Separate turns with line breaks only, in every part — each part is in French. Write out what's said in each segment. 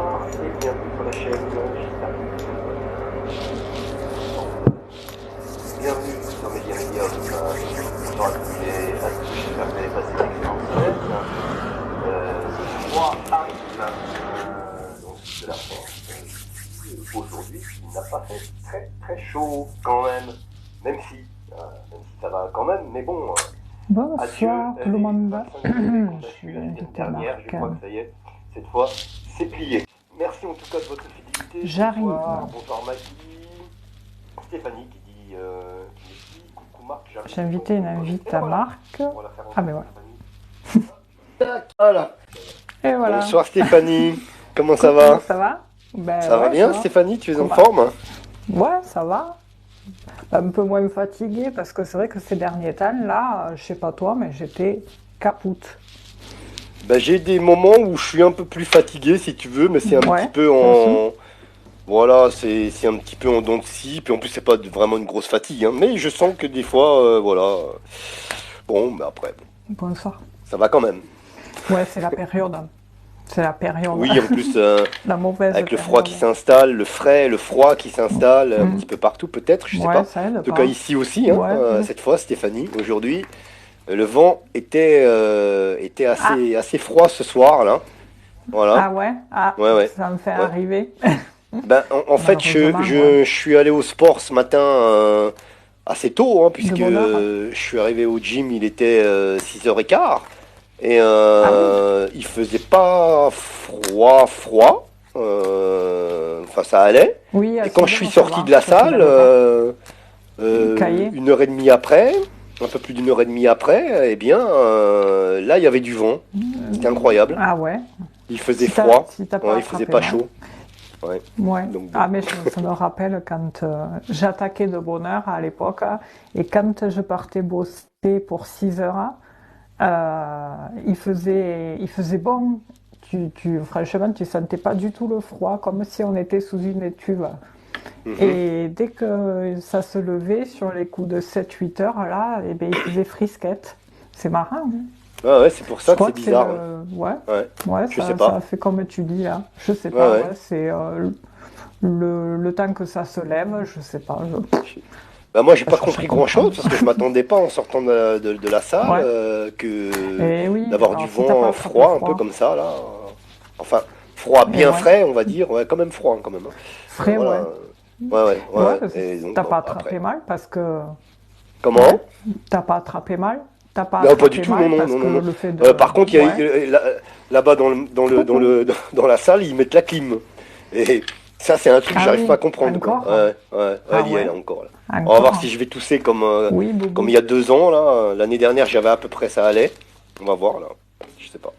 bonsoir et bienvenue sur la chaîne Gita. Bienvenue sur Média Medium. Bonsoir à tous, j'espère que vous avez passé une excellente semaine. Le froid arrive dans le sud de la France. Aujourd'hui, il n'a pas fait très très chaud quand même si ça va quand même, mais bon.
Bonsoir, tout le monde.
Je suis la semaine dernière, je crois que ça y est, cette fois, c'est plié. Merci en tout cas de votre fidélité.
J'arrive.
Bonsoir Maggie. Stéphanie qui dit coucou Marc, j'arrive.
J'ai invité une invite à Marc. Ah mais voilà.
Voilà.
Et voilà.
Bonsoir Stéphanie, comment ça va?
Ça va?
Ça va bien Stéphanie, tu es en forme?
Ouais, ça va. Un peu moins fatiguée parce que c'est vrai que ces derniers temps, là, je sais pas toi, mais j'étais capoute.
J'ai des moments où je suis un peu plus fatigué si tu veux, mais c'est un petit peu en... Voilà, c'est un petit peu en dents de scie, puis en plus c'est pas vraiment une grosse fatigue, hein, mais je sens que des fois, voilà... Bon, mais après...
Bonsoir.
Ça va quand même.
Ouais, c'est la période. C'est la période.
Oui, en plus,
la mauvaise
avec le
période.
froid qui s'installe, le frais, le froid qui s'installe un petit peu partout peut-être, je sais pas.
Ça aide
En tout cas ici aussi, hein, cette fois Stéphanie, aujourd'hui, le vent était assez froid ce soir là. Voilà.
Ah ouais? Ah,
ouais.
Ça me fait arriver.
En fait, je suis allé au sport ce matin assez tôt, hein, puisque je suis arrivé au gym, il était 6h15. Et il faisait pas froid, enfin ça allait.
Oui,
et quand je suis sorti de la salle, 1h30 après, un peu plus d'1h30 après, eh bien là il y avait du vent. C'était incroyable.
Ah ouais.
Il faisait froid,
il
faisait pas chaud.
Ouais. Donc, mais ça me rappelle quand j'attaquais de bonne heure à l'époque et quand je partais bosser pour 6 heures, il faisait bon. Franchement, tu sentais pas du tout le froid, comme si on était sous une étuve. Et dès que ça se levait, sur les coups de 7-8 heures, là, il faisait frisquette. C'est marrant. Hein.
Ah ouais, c'est pour ça que c'est bizarre.
Je sais pas. Ça fait comme tu dis là. Je sais pas. C'est le temps que ça se lève, je sais pas.
Moi, j'ai pas compris grand-chose parce que je m'attendais pas en sortant de la salle d'avoir du vent froid, un peu comme ça là. Enfin, froid bien frais, on va dire. Ouais, quand même froid quand même.
Frais,
voilà.
T'as pas attrapé mal parce que.
Comment?
T'as pas attrapé mal?
Non, pas du tout, non. Par contre, là-bas dans la salle, ils mettent la clim. Et ça, c'est un truc que j'arrive pas à comprendre.
Encore
elle y est là, encore. Là. On va voir si je vais tousser comme il y a 2 ans. Là. L'année dernière, j'avais à peu près ça allait. On va voir, là. Je sais pas.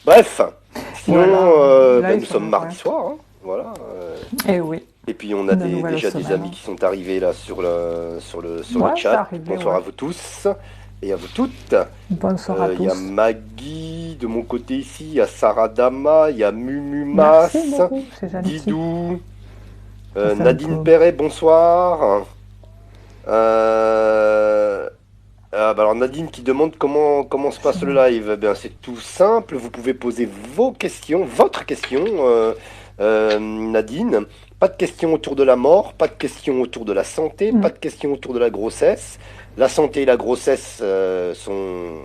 Bref. Sinon, nous sommes mardi soir. Hein. Voilà. Et puis, on a déjà des amis qui sont arrivés là sur le chat. Bonsoir à vous tous. Et à vous toutes.
Bonsoir à tous.
Il y a Maggie de mon côté ici, il y a Sarah Dama, il y a Mumumas, Didou, Nadine Perret, bonsoir. Alors Nadine qui demande comment se passe le live. C'est tout simple, vous pouvez poser votre question, Nadine. Pas de questions autour de la mort, pas de questions autour de la santé, pas de questions autour de la grossesse. La santé et la grossesse sont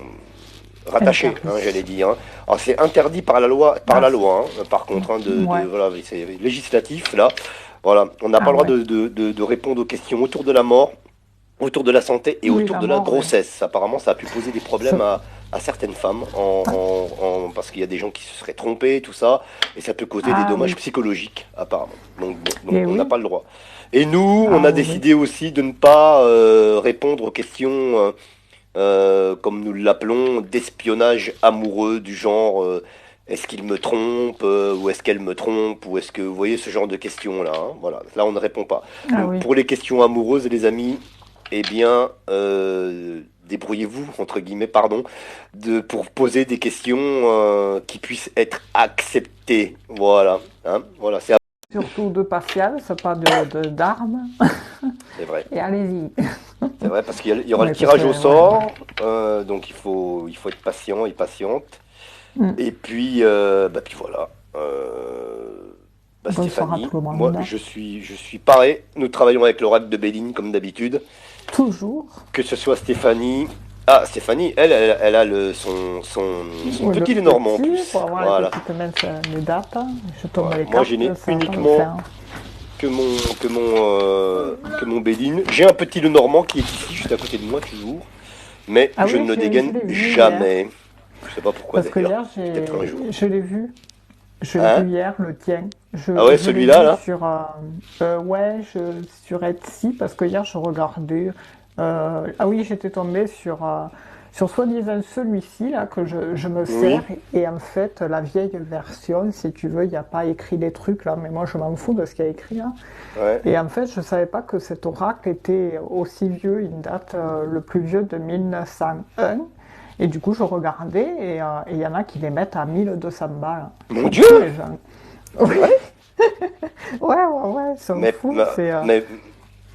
rattachées, j'allais dire. Alors c'est interdit par la loi, par contre, voilà, c'est législatif là. Voilà, on n'a pas le droit de répondre aux questions autour de la mort, autour de la santé et autour de la grossesse. Apparemment, ça a pu poser des problèmes à certaines femmes, parce qu'il y a des gens qui se seraient trompés, tout ça, et ça peut causer des dommages psychologiques, apparemment. Donc on n'a pas le droit. Et nous, on a décidé aussi de ne pas répondre aux questions, comme nous l'appelons, d'espionnage amoureux, du genre est-ce qu'il me trompe, ou est-ce qu'elle me trompe, ou est-ce que vous voyez ce genre de questions-là. Voilà, là on ne répond pas. Donc, pour les questions amoureuses, les amis, eh bien, débrouillez-vous, entre guillemets, pour poser des questions qui puissent être acceptées. Voilà, voilà, c'est
surtout de patience, pas d'armes.
C'est vrai.
Et allez-y.
C'est vrai, parce qu'il y aura le tirage au sort, donc il faut être patient et patiente. Et puis, puis voilà.
Bonsoir à
Stéphanie,
tout le
moi
monde.
je suis pareil. Nous travaillons avec l'oracle de Béline comme d'habitude.
Toujours.
Que ce soit Stéphanie. Ah, Stéphanie, elle a son
Ou le
petit Lenormand en
petit,
plus.
pour avoir les
Voilà.
petites mains, les dates. Je tombe
Voilà.
les
Moi, je
cartes,
n'ai
ça va pas le
uniquement
faire.
que mon Béline. J'ai un petit Lenormand qui est ici, juste à côté de moi, toujours. Mais
Ah
je
oui,
ne le
je
dégaine
l'ai vu hier.
jamais. Je sais pas pourquoi
Parce que
d'ailleurs.
hier,
Peut-être un jour.
je l'ai vu. Je l'ai
Hein?
vu hier, le tien.
Ah ouais,
Je l'ai
celui-là,
vu
là?
sur, ouais, sur Etsy, parce que hier, je regardais. Ah oui, j'étais tombée sur soi-disant celui-ci, là, que je me sers.
Oui.
Et en fait, la vieille version, si tu veux, il n'y a pas écrit des trucs, là, mais moi, je m'en fous de ce qu'il y a écrit, là.
Ouais.
Et en fait, je ne savais pas que cet oracle était aussi vieux. Il date le plus vieux de 1901. Et du coup, je regardais et il y en a qui les mettent à 1200 balles. Ils
Mon
sont
Dieu!
fous, les gens.
C'est
Oui,
vrai?
ouais, ils sont
Mais,
fous.
mais, ah
Mais,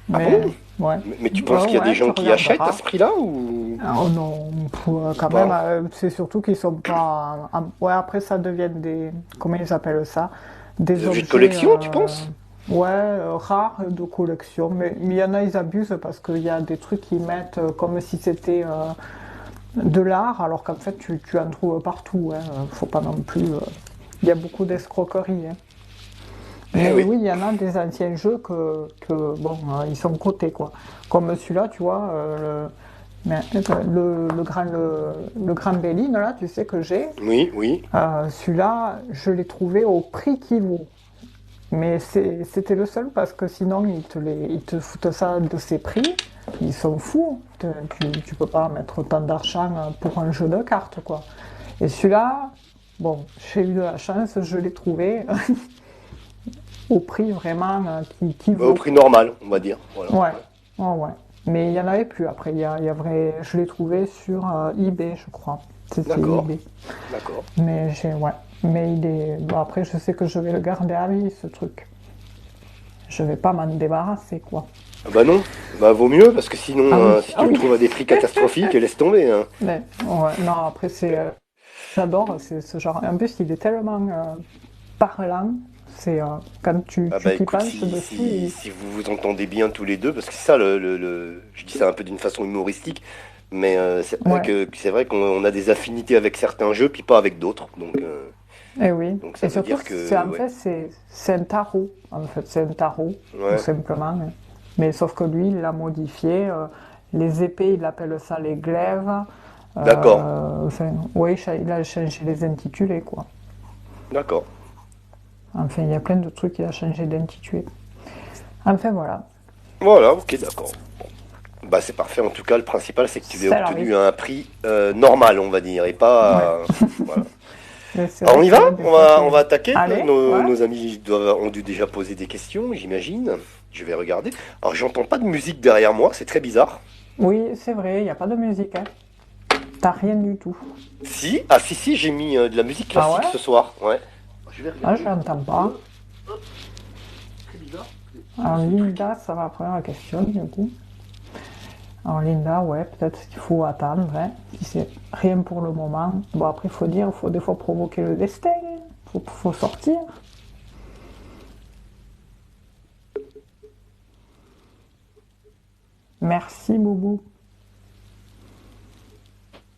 bon?
ouais.
Mais tu
Ouais,
penses qu'il y a des
ouais, tu
gens qui achètent à
regarderas.
ce prix-là ou
Oh non,
ou
quand même,
pas?
c'est surtout qu'ils sont pas. Ouais, après, ça devient des. Comment ils appellent ça? Des
Des objets de
objets.
collection, tu penses?
Ouais, rares de collection. Mais il y en a, ils abusent parce qu'il y a des trucs qu'ils mettent comme si c'était de l'art, alors qu'en fait, tu en trouves partout. Hein. Faut pas non plus. Il y a beaucoup d'escroqueries. Hein.
Eh
Mais
oui.
oui, il y en a des anciens jeux bon, ils sont cotés, quoi. Comme celui-là, tu vois, le grand Béline, là, tu sais que j'ai.
Oui, oui.
Celui-là, je l'ai trouvé au prix qu'il vaut. Mais c'était le seul parce que sinon, ils te foutent ça de ces prix. Ils sont fous. Tu peux pas mettre autant d'argent pour un jeu de cartes, quoi. Et celui-là, bon, j'ai eu de la chance, je l'ai trouvé au prix vraiment qui
Au
vaut.
prix normal, on va dire. Voilà.
Ouais,
Ouais.
ouais. Mais il y en avait plus après. Il y a vrai, je l'ai trouvé sur eBay, je crois. C'était
D'accord.
eBay.
D'accord.
Ouais. Mais il est. Bon, après, je sais que je vais le garder à vie, ce truc. Je vais pas m'en débarrasser, quoi.
Ah bah non, bah vaut mieux parce que sinon,
Ah oui,
si
ah
tu le
oui.
trouves à des prix catastrophiques, laisse tomber. Hein.
Mais, ouais, non, après, j'adore ce genre. En plus, il est tellement parlant. C'est quand
Ah bah
tu y
écoute,
penses
si,
dessus.
si, si vous vous entendez bien tous les deux, parce que c'est ça, je dis ça un peu d'une façon humoristique, mais
Ouais,
c'est vrai qu'on a des affinités avec certains jeux, puis pas avec d'autres.
et oui.
Donc ça
Et
veut
surtout,
dire que, ouais,
c'est un tarot. En fait, c'est un tarot, tout
ouais,
simplement. Hein. Mais sauf que lui, il l'a modifié. Les épées, il appelle ça les glaives.
d'accord,
Enfin, oui, il a changé les intitulés, quoi.
d'accord.
Enfin, il y a plein de trucs qu'il a changé d'intitulé. Enfin, voilà.
Voilà, ok, d'accord. Bah c'est parfait. En tout cas, le principal, c'est que tu l'aies
Ça
obtenu
arrive.
à un prix normal, on va dire, et
Ouais.
pas, voilà.
Mais c'est
Alors on
vrai
y
que
va?
des
On
fois,
va, on va attaquer.
Allez, ouais.
Nos amis ont dû déjà poser des questions, j'imagine. Je vais regarder. Alors j'entends pas de musique derrière moi, c'est très bizarre.
Oui, c'est vrai, il n'y a pas de musique, hein. T'as rien du tout.
Si, ah si, j'ai mis de la musique
Ah
classique
ouais?
ce soir. Ouais. Je vais
Ah, je
regarder.
l'entends pas.
Très bizarre.
Alors, Linda, ça va après la question, du coup. Alors, Linda, ouais, peut-être qu'il faut attendre, hein, si c'est rien pour le moment. Bon, après, il faut dire, il faut des fois provoquer le destin, hein. Faut sortir. Merci, Boubou.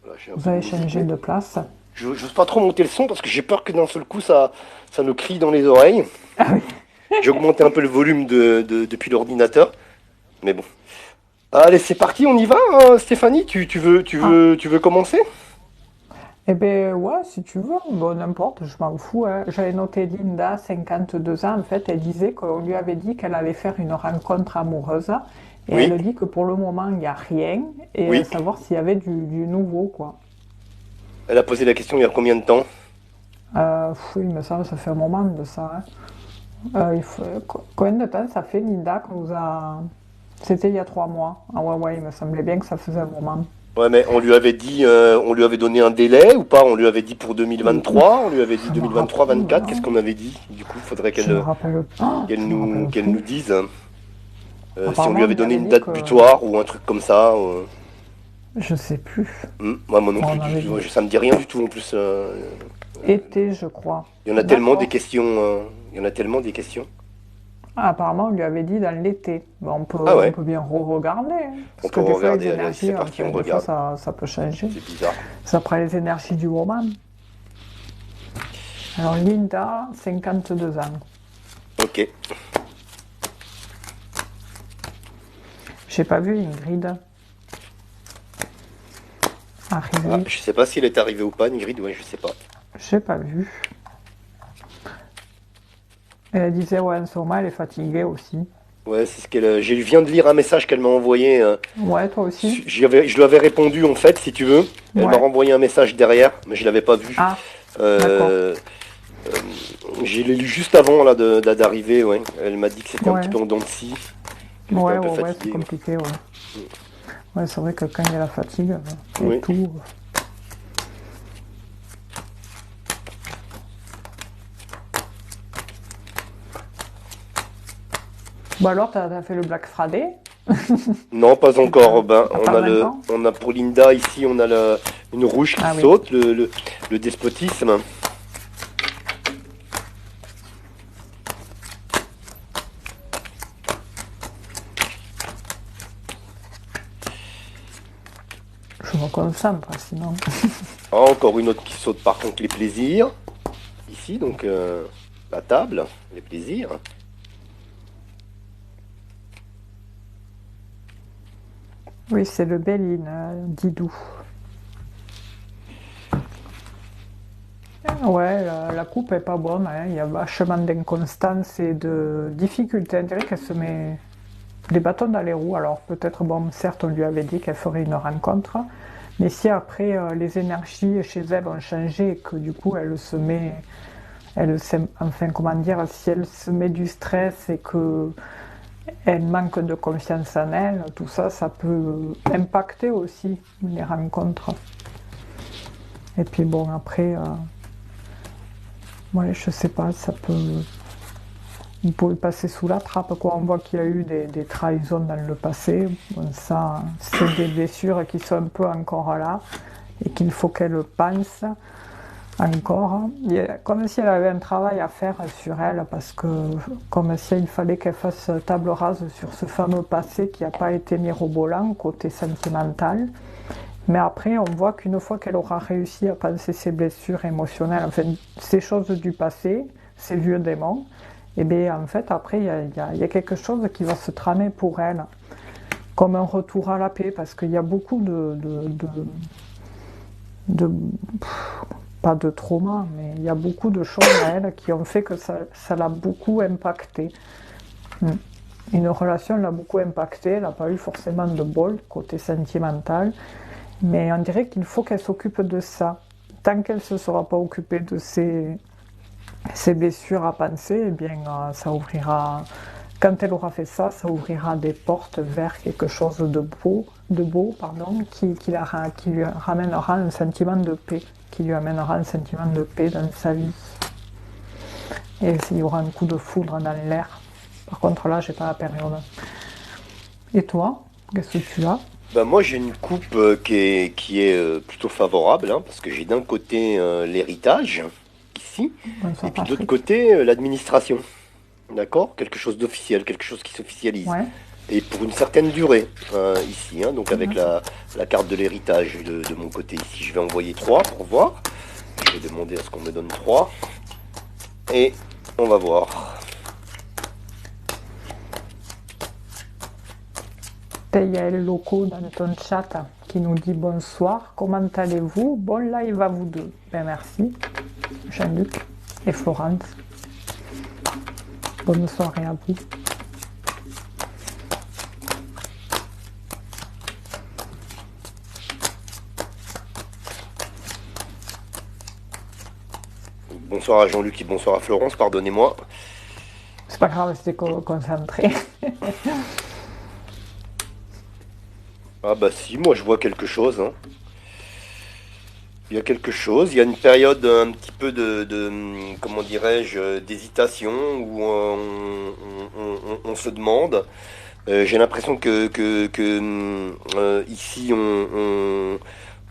Voilà, j'ai un
Vous
peu de
avez
musique,
changé
mais
de place.
j'ose pas trop monter le son parce que j'ai peur que d'un seul coup ça nous crie dans les oreilles.
Ah oui.
J'ai augmenté un peu le volume depuis l'ordinateur, mais bon. Allez, c'est parti, on y va, hein, Stéphanie.
Ah,
Tu veux commencer?
eh ben ouais, si tu veux, bon, n'importe, je m'en fous, hein. J'avais noté Linda, 52 ans, en fait, elle disait qu'on lui avait dit qu'elle allait faire une rencontre amoureuse, et
Oui,
elle dit que pour le moment, il n'y a rien, et
oui.
savoir s'il y avait du nouveau, quoi.
Elle a posé la question il y a combien de temps?
Il me semble que ça fait un moment de ça, hein. Combien de temps ça fait, Linda, qu'on vous a... C'était il y a 3 mois. Ah ouais, ouais, il me semblait bien que ça faisait un moment.
Ouais, mais on lui avait dit, on lui avait donné un délai ou pas? On lui avait dit pour
Ouf,
2023, on lui avait dit
je me rappelle,
2023-24. Qu'est-ce qu'on avait dit? Du coup, il faudrait
je me rappelle, oh, je me rappelle
qu'elle nous
plus.
dise si on
Apparemment,
lui
on
avait
lui
donné
avait
une
dit
date
que...
butoir ou un truc comme ça.
Je sais plus.
Moi non plus,
On avait dit.
ça me dit rien du tout en plus.
Été, je crois.
Il y en a tellement des questions. Il y en a tellement des questions.
Ah, apparemment, on lui avait dit dans l'été. Bon,
Ah
on
ouais.
peut bien re-regarder, hein,
On
parce que
peut
des fois, les
regarder. Allez,
énergies,
c'est parti, on
des fois,
regarde.
ça peut changer.
C'est bizarre.
Ça prend les énergies du moment. Alors, Linda, 52 ans.
Ok.
J'ai pas vu Ingrid arriver.
Ah, je sais pas s'il est arrivé ou pas, Ingrid. Ouais, je sais pas.
J'ai pas vu. Elle disait, ouais, en ce moment, elle est fatiguée aussi.
Ouais, c'est ce qu'elle. Je viens de lire un message qu'elle m'a envoyé.
Ouais, toi aussi.
Je lui avais répondu en fait, si tu veux. Elle m'a
Ouais.
renvoyé un message derrière, mais je l'avais pas vu.
Ah, d'accord.
Euh, je l'ai lu juste avant là d'arriver. Ouais. Elle m'a dit que c'était un petit
Ouais.
peu en dents de scie, qu'elle était
Ouais,
un peu
ouais, c'est
fatiguée. Ouais.
compliqué, ouais. Ouais, c'est vrai que quand il y a la fatigue et
Oui.
tout. Bon alors, t'as fait le Black Friday?
Non, pas encore. Ben,
T'as pas 20 ans?
on a pour Linda ici, on a une rouge qui
Ah oui.
saute, le despotisme.
Je me concentre, sinon.
Ah, encore une autre qui saute par contre les plaisirs. Ici, donc la table, les plaisirs.
Oui, c'est le Béline, Didou. Ouais, la coupe est pas bonne, hein. Il y a vachement d'inconstance et de difficultés. On dirait qu'elle se met des bâtons dans les roues. Alors peut-être, bon, certes, on lui avait dit qu'elle ferait une rencontre, mais si après les énergies chez elle ont changé et que du coup enfin comment dire, si elle se met du stress et que elle manque de confiance en elle, tout ça, ça peut impacter aussi les rencontres. Et puis bon, après, ouais, je sais pas, ça peut. Vous pouvez passer sous la trappe, quoi. On voit qu'il y a eu des trahisons dans le passé. Bon, ça, c'est des blessures qui sont un peu encore là et qu'il faut qu'elle pense encore. Comme si elle avait un travail à faire sur elle, parce que comme s'il fallait qu'elle fasse table rase sur ce fameux passé qui n'a pas été mirobolant côté sentimental. Mais après, on voit qu'une fois qu'elle aura réussi à penser ses blessures émotionnelles, enfin, ces choses du passé, ces vieux démons, et bien en fait, après, il y a quelque chose qui va se tramer pour elle, comme un retour à la paix, parce qu'il y a beaucoup de pas de trauma, mais il y a beaucoup de choses à elle qui ont fait que ça l'a beaucoup impacté. Une relation l'a beaucoup impacté, elle n'a pas eu forcément de bol côté sentimental, mais on dirait qu'il faut qu'elle s'occupe de ça. Tant qu'elle ne se sera pas occupée de ses blessures à penser, eh bien ça ouvrira, quand elle aura fait ça, ça ouvrira des portes vers quelque chose de beau pardon, qui lui ramènera un sentiment de paix, qui lui amènera un sentiment de paix dans sa vie. Et il y aura un coup de foudre dans l'air. Par contre là, j'ai pas la période. Et toi, qu'est-ce que tu as?
Ben, moi, j'ai une coupe qui est plutôt favorable, hein, parce que j'ai d'un côté l'héritage, ici, et
Bonsoir
puis de l'autre
Patrick.
côté l'administration. D'accord? Quelque chose d'officiel, quelque chose qui s'officialise.
Ouais.
Et pour une certaine durée, ici, hein, donc avec
Ouais.
la carte de l'héritage de mon côté ici. Je vais envoyer 3 pour voir. Je vais demander à ce qu'on me donne 3. Et on va voir.
Il y a le loco dans ton chat qui nous dit bonsoir, comment allez-vous? Bon live à vous deux. Ben merci, Jean-Luc et Florence. Bonne soirée à vous.
Bonsoir à Jean-Luc et bonsoir à Florence, pardonnez-moi.
C'est pas grave, c'était concentré.
Ah bah si, moi je vois quelque chose, hein. Il y a quelque chose, il y a une période un petit peu comment dirais-je, d'hésitation où on se demande. J'ai l'impression que ici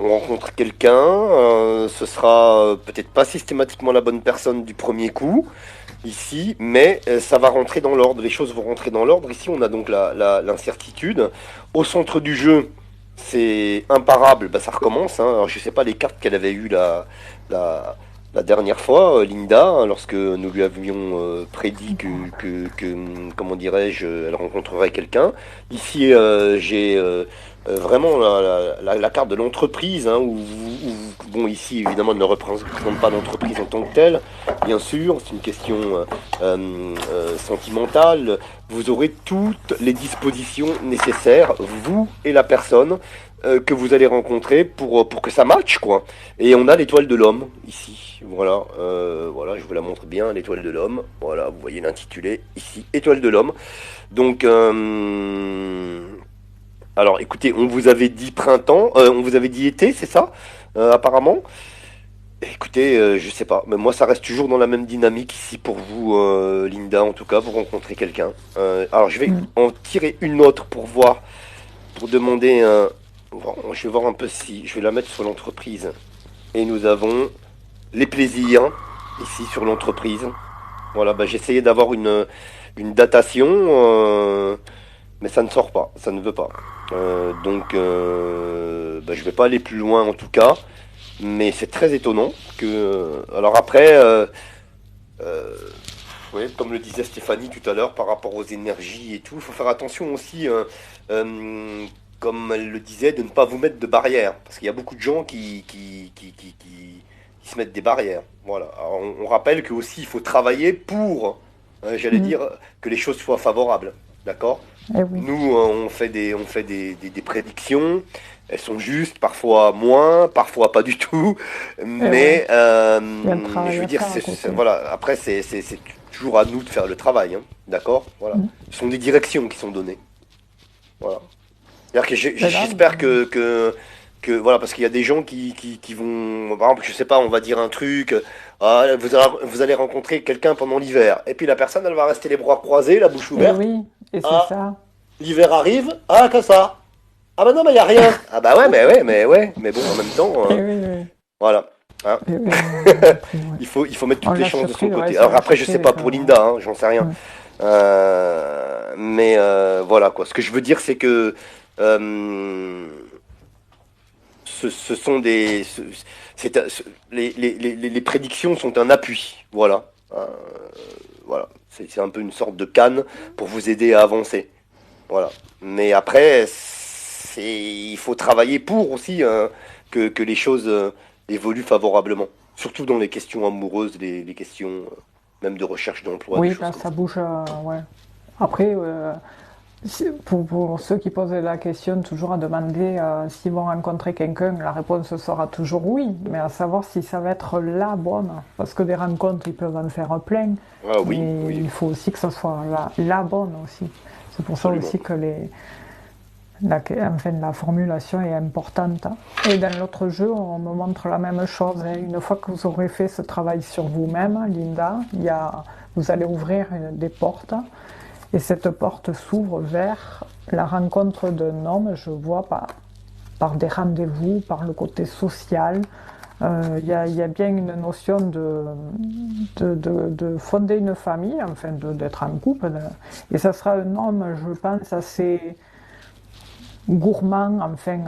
on rencontre quelqu'un, ce sera peut-être pas systématiquement la bonne personne du premier coup, ici, mais ça va rentrer dans l'ordre, les choses vont rentrer dans l'ordre. Ici, on a donc l'incertitude. Au centre du jeu, c'est imparable, bah, ça recommence. Hein. Alors, je sais pas les cartes qu'elle avait eues la, la dernière fois, Linda, hein, lorsque nous lui avions prédit comment dirais-je, elle rencontrerait quelqu'un. Ici, j'ai vraiment la carte de l'entreprise, hein, bon, ici, évidemment, elle ne représente pas l'entreprise en tant que telle, bien sûr, c'est une question sentimentale. Vous aurez toutes les dispositions nécessaires, vous et la personne que vous allez rencontrer pour que ça matche, quoi. Et on a l'étoile de l'homme, ici. Voilà, voilà, je vous la montre bien, l'étoile de l'homme. Voilà, vous voyez l'intitulé, ici, étoile de l'homme. Donc, alors écoutez, on vous avait dit printemps, on vous avait dit été, c'est ça, apparemment. Écoutez, je sais pas, mais moi ça reste toujours dans la même dynamique ici pour vous, Linda, en tout cas, vous rencontrez quelqu'un. Alors je vais en tirer une autre pour voir, pour demander un... Je vais voir un peu si... Je vais la mettre sur l'entreprise. Et nous avons les plaisirs, ici sur l'entreprise. Voilà, bah, j'ai essayé d'avoir une datation, mais ça ne sort pas, ça ne veut pas. Donc, bah, je vais pas aller plus loin en tout cas. Mais c'est très étonnant que. Alors après, euh, ouais, comme le disait Stéphanie tout à l'heure, par rapport aux énergies et tout, il faut faire attention aussi, comme elle le disait, de ne pas vous mettre de barrières. Parce qu'il y a beaucoup de gens qui se mettent des barrières. Voilà. Alors, on rappelle que aussi il faut travailler pour, j'allais
Mm.
dire, que les choses soient favorables. D'accord?
Eh oui.
Nous, on fait des prédictions. Elles sont justes, parfois moins, parfois pas du tout.
Eh ouais.
Mais
Il y a le travail
je veux
à
dire,
faire à côté.
voilà. Après, c'est toujours à nous de faire le travail, hein. D'accord? Voilà.
Mm.
Ce sont des directions qui sont données. Voilà. C'est-à-dire que
Ben là,
j'espère voilà, parce qu'il y a des gens qui vont, par exemple, je sais pas, on va dire un truc, vous allez rencontrer quelqu'un pendant l'hiver, et puis la personne, elle va rester les bras croisés, la bouche
eh
ouverte.
oui, et c'est
Ah,
ça.
l'hiver arrive, ah, que ça? Ah bah non, mais il y a rien. Ah bah ouais, mais bon, en même temps,
Eh oui, oui.
voilà. Hein.
Eh oui, on lâche pris, ouais.
Il faut mettre
On
toutes les
lâche
chances de son
pris, ouais,
côté.
c'est
Alors après, je
lâcher
sais
les
pas
gens,
pour
ouais.
Linda, hein, j'en sais rien.
Mm.
Mais voilà quoi. Ce que je veux dire, c'est que euh, ce sont des, ce- c'est un- ce- les prédictions sont un appui. Voilà. Voilà. C'est un peu une sorte de canne pour vous aider à avancer. Voilà. Mais après, il faut travailler pour aussi que les choses évoluent favorablement. Surtout dans les questions amoureuses, les questions même de recherche d'emploi, des
Oui,
choses
là,
comme
ça
ça.
bouge, ouais. Après, pour ceux qui posent la question, toujours à demander s'ils vont rencontrer quelqu'un, la réponse sera toujours oui, mais à savoir si ça va être la bonne. Parce que des rencontres, ils peuvent en faire plein,
Ah oui,
mais
oui,
il faut aussi que ce soit la bonne aussi. C'est pour ça
absolument.
aussi que enfin, la formulation est importante. Et dans l'autre jeu, on me montre la même chose. Hein. Une fois que vous aurez fait ce travail sur vous-même, Linda, vous allez ouvrir des portes. Et cette porte s'ouvre vers la rencontre d'un homme, je vois, par des rendez-vous, par le côté social. Il y a bien une notion de fonder une famille, enfin d'être en couple. Et ça sera un homme, je pense, assez gourmand, enfin,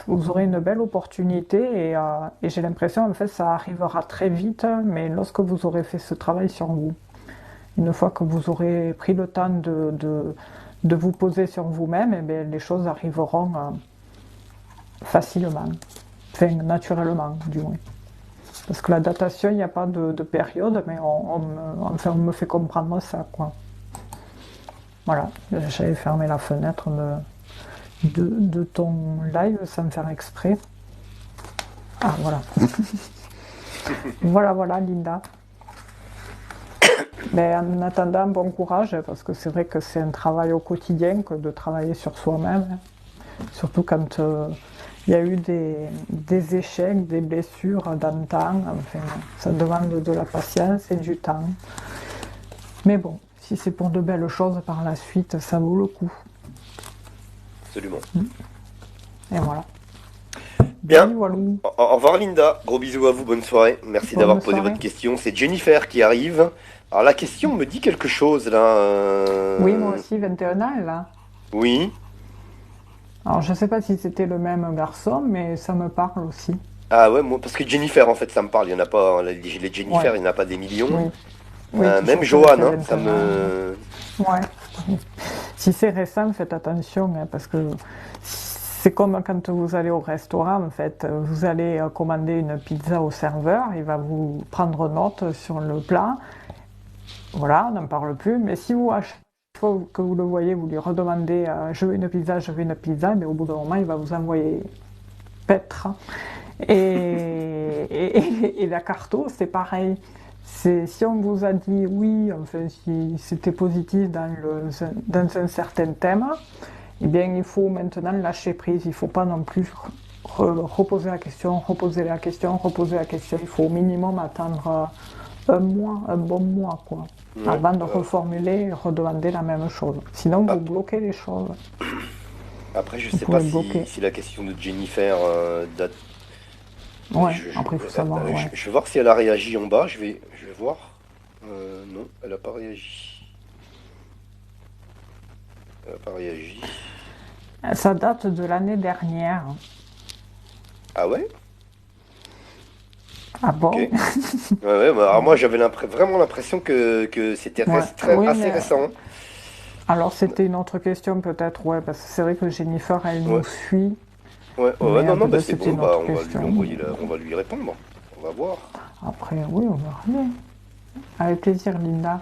vous aurez une belle opportunité et j'ai l'impression, en fait, ça arrivera très vite, mais lorsque vous aurez fait ce travail sur vous. Une fois que vous aurez pris le temps de vous poser sur vous-même, eh bien, les choses arriveront facilement, enfin naturellement du moins. Parce que la datation, il n'y a pas de période, mais enfin, on me fait comprendre ça, quoi. Voilà, j'avais fermé la fenêtre de ton live sans me faire exprès. Ah, voilà. Voilà, Linda. Mais en attendant, bon courage, parce que c'est vrai que c'est un travail au quotidien que de travailler sur soi-même. Surtout quand il y a eu des échecs, des blessures d'antan. Enfin, ça demande de la patience et du temps. Mais bon, si c'est pour de belles choses par la suite, ça vaut le coup.
Absolument.
Et voilà.
Bien.
Voilà.
Au revoir Linda, gros bisous à vous, bonne soirée. Merci
Bonne
d'avoir posé
soirée.
votre question. C'est Jennifer qui arrive. Alors la question me dit quelque chose là.
Oui, moi aussi, 21 ans, là.
Oui.
Alors, je sais pas si c'était le même garçon, mais ça me parle aussi.
Ah ouais, moi, parce que Jennifer en fait ça me parle. Il y en a pas, hein, les
Ouais,
Jennifer, il n'y en a pas des millions.
oui. Oui, puis
Même
surtout avec
Johan,
les
hein, ça
21 ans.
me.
Ouais. Si c'est récent, faites attention, hein, parce que c'est comme quand vous allez au restaurant, en fait. Vous allez commander une pizza au serveur, il va vous prendre note sur le plat. Voilà, on n'en parle plus. Mais si vous, à chaque fois que vous le voyez, vous lui redemandez je veux une pizza, je veux une pizza, mais au bout d'un moment, il va vous envoyer Petre. Et la carto, c'est pareil. Si on vous a dit oui, enfin, si c'était positif dans un certain thème, eh bien, il faut maintenant lâcher prise. Il ne faut pas non plus reposer la question, reposer la question, reposer la question. Il faut au minimum attendre un mois, un bon mois, quoi,
Ouais.
avant de reformuler et redemander la même chose. Sinon, vous
Ah,
bloquez les choses.
après, je
Vous
sais pas
pouvez
si,
bloquer.
si la question de Jennifer date.
Ouais, après, il faut savoir, ouais.
Je vais voir si elle a réagi en bas. Je vais voir. Non, elle n'a pas réagi. Elle n'a pas réagi.
Ça date de l'année dernière.
Ah ouais?
Ah
Ok.
bon?
Ouais, bah, alors moi
Ouais.
j'avais vraiment l'impression que c'était
Ouais. Oui,
assez
mais
récent.
alors c'était une autre question peut-être, ouais, parce que c'est vrai que Jennifer, elle nous
Ouais,
suit,
ouais,
mais
non, non, bah
peut-être
c'est
c'était
bon,
une
bah
autre question.
on va lui répondre. On va voir.
Après, oui, on verra bien. Avec plaisir, Linda.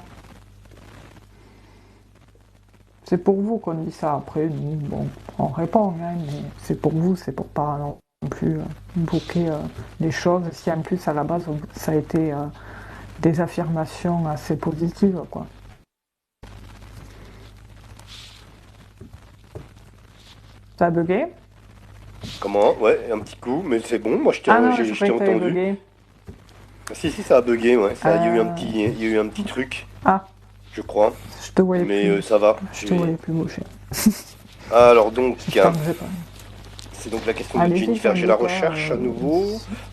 C'est pour vous qu'on dit ça. Après, nous, bon, on répond, hein, mais c'est pour vous, c'est pour pas non plus bloquer les choses. Si en plus à la base ça a été des affirmations assez positives, quoi. Ça a bugué?
Comment? Ouais, un petit coup, mais c'est bon, moi
Ah non, je
je t'ai
croyais que t'avais
entendu.
bugué.
Si, si, ça a bugué, ouais, il y a eu
Euh,
il y a eu un petit truc,
Ah,
je crois.
je te voyais
Mais
plus.
ça va.
Je te voyais plus bouger.
Alors donc,
J'espère que j'ai pas.
c'est donc la question de
Allez-y,
Jennifer. J'ai la
j'invite
recherche à nouveau.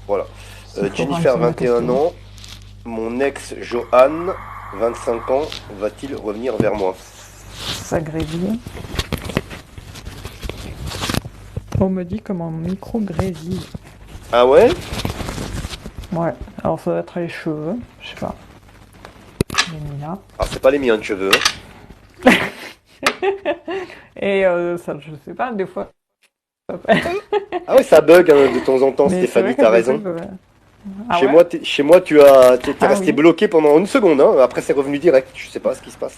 Voilà.
si Florence
Jennifer,
a une
21
question.
ans. Mon ex Johan, 25 ans, va-t-il revenir vers moi?
Ça grésille. On me dit que mon micro grésille.
Ah ouais?
Ouais, alors ça doit être les cheveux, je sais pas. Les mis là.
Ah, c'est pas les miens de cheveux, hein.
Et ça, je sais pas, des fois. Ça fait.
Ah ouais, ça bug hein, de temps en temps,
Mais c'est vrai
Stéphanie,
qu'il y
t'as
a des
raison.
trucs. Ah ouais?
Chez moi, t'es
Ah
resté
oui.
bloqué pendant une seconde, hein. Après, c'est revenu direct. Je sais pas ce qui se passe.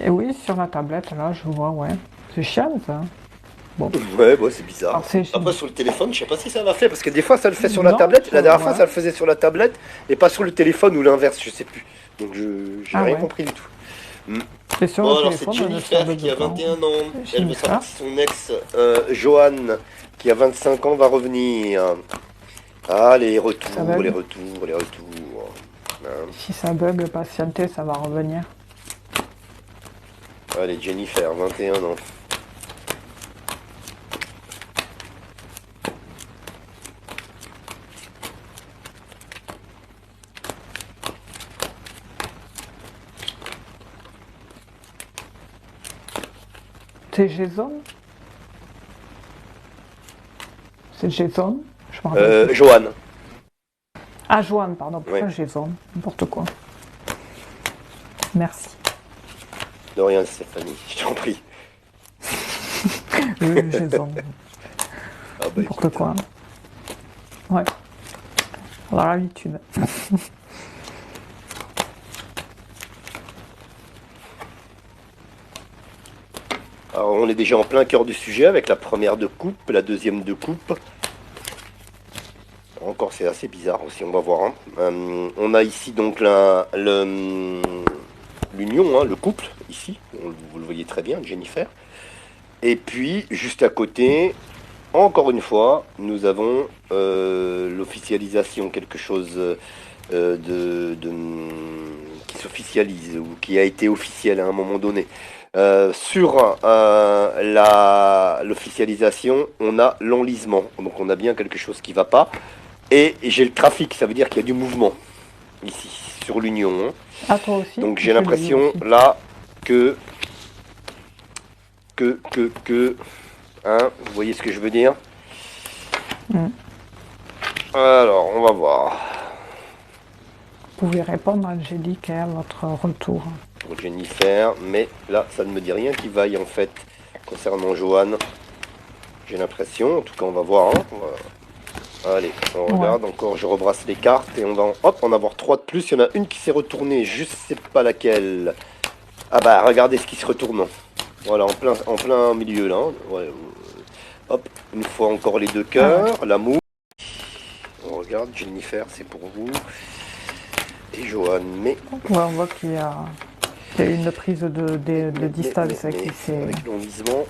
Et oui, sur la tablette, là, je vois, ouais. C'est chiant, ça. Bon.
Ouais, bon, c'est bizarre.
Alors, c'est.
Après, sur le téléphone, je sais pas si ça va faire, parce que des fois, ça le fait sur la
Non,
tablette. La dernière fois,
ouais.
ça le faisait sur la tablette, et pas sur le téléphone ou l'inverse, je sais plus. Donc, j'ai
Ah
rien
ouais.
compris du tout.
Et sur
Bon,
le
alors c'est
téléphone, ça
Jennifer
bug
qui a
pas.
21 ans. Elle veut
Jennifer.
savoir si son ex, Johan, qui a 25 ans, va revenir. Ah, les
Si ça
retours, les
bug.
retours, les retours. Hein.
Si ça bug, patientez, ça va revenir.
Allez, Jennifer, 21 ans.
C'est Jason? C'est Jason? Je me rappelle plus.
Johan.
Ah, Joanne, pardon.
Ouais,
Pourquoi Jason? N'importe quoi. Merci.
de rien, Stéphanie, je t'en prie.
Oui, Jason.
Ah bah
N'importe
écoute.
quoi. Ouais. On a l'habitude.
Alors, on est déjà en plein cœur du sujet avec la première de coupe, la deuxième de coupe. Encore, c'est assez bizarre aussi, on va voir. Hein. On a ici donc l'union, hein, le couple, ici. Vous le voyez très bien, Jennifer. Et puis, juste à côté, encore une fois, nous avons l'officialisation, quelque chose qui s'officialise ou qui a été officiel à un moment donné. Sur l'officialisation, on a l'enlisement. Donc on a bien quelque chose qui va pas. Et j'ai le trafic, ça veut dire qu'il y a du mouvement ici, sur l'Union. Hein.
Ah, toi aussi?
Donc j'ai l'impression là que, hein, vous voyez ce que je veux dire? Alors, on va voir.
Vous pouvez répondre, Angélique, à votre retour.
Pour Jennifer, mais là, ça ne me dit rien qui vaille en fait concernant Johan. J'ai l'impression, en tout cas, on va voir. Hein. Allez, on regarde encore, je rebrasse les cartes et on va en avoir 3 de plus. Il y en a une qui s'est retournée, je sais pas laquelle. Ah bah, regardez ce qui se retourne. Voilà, en plein milieu là. Hein. Ouais. Hop, une fois encore les 2 cœurs, l'amour. On regarde, Jennifer, c'est pour vous. Et Johan, mais...
Ouais, on voit qu'il y a une prise de distance
avec l'enlisement.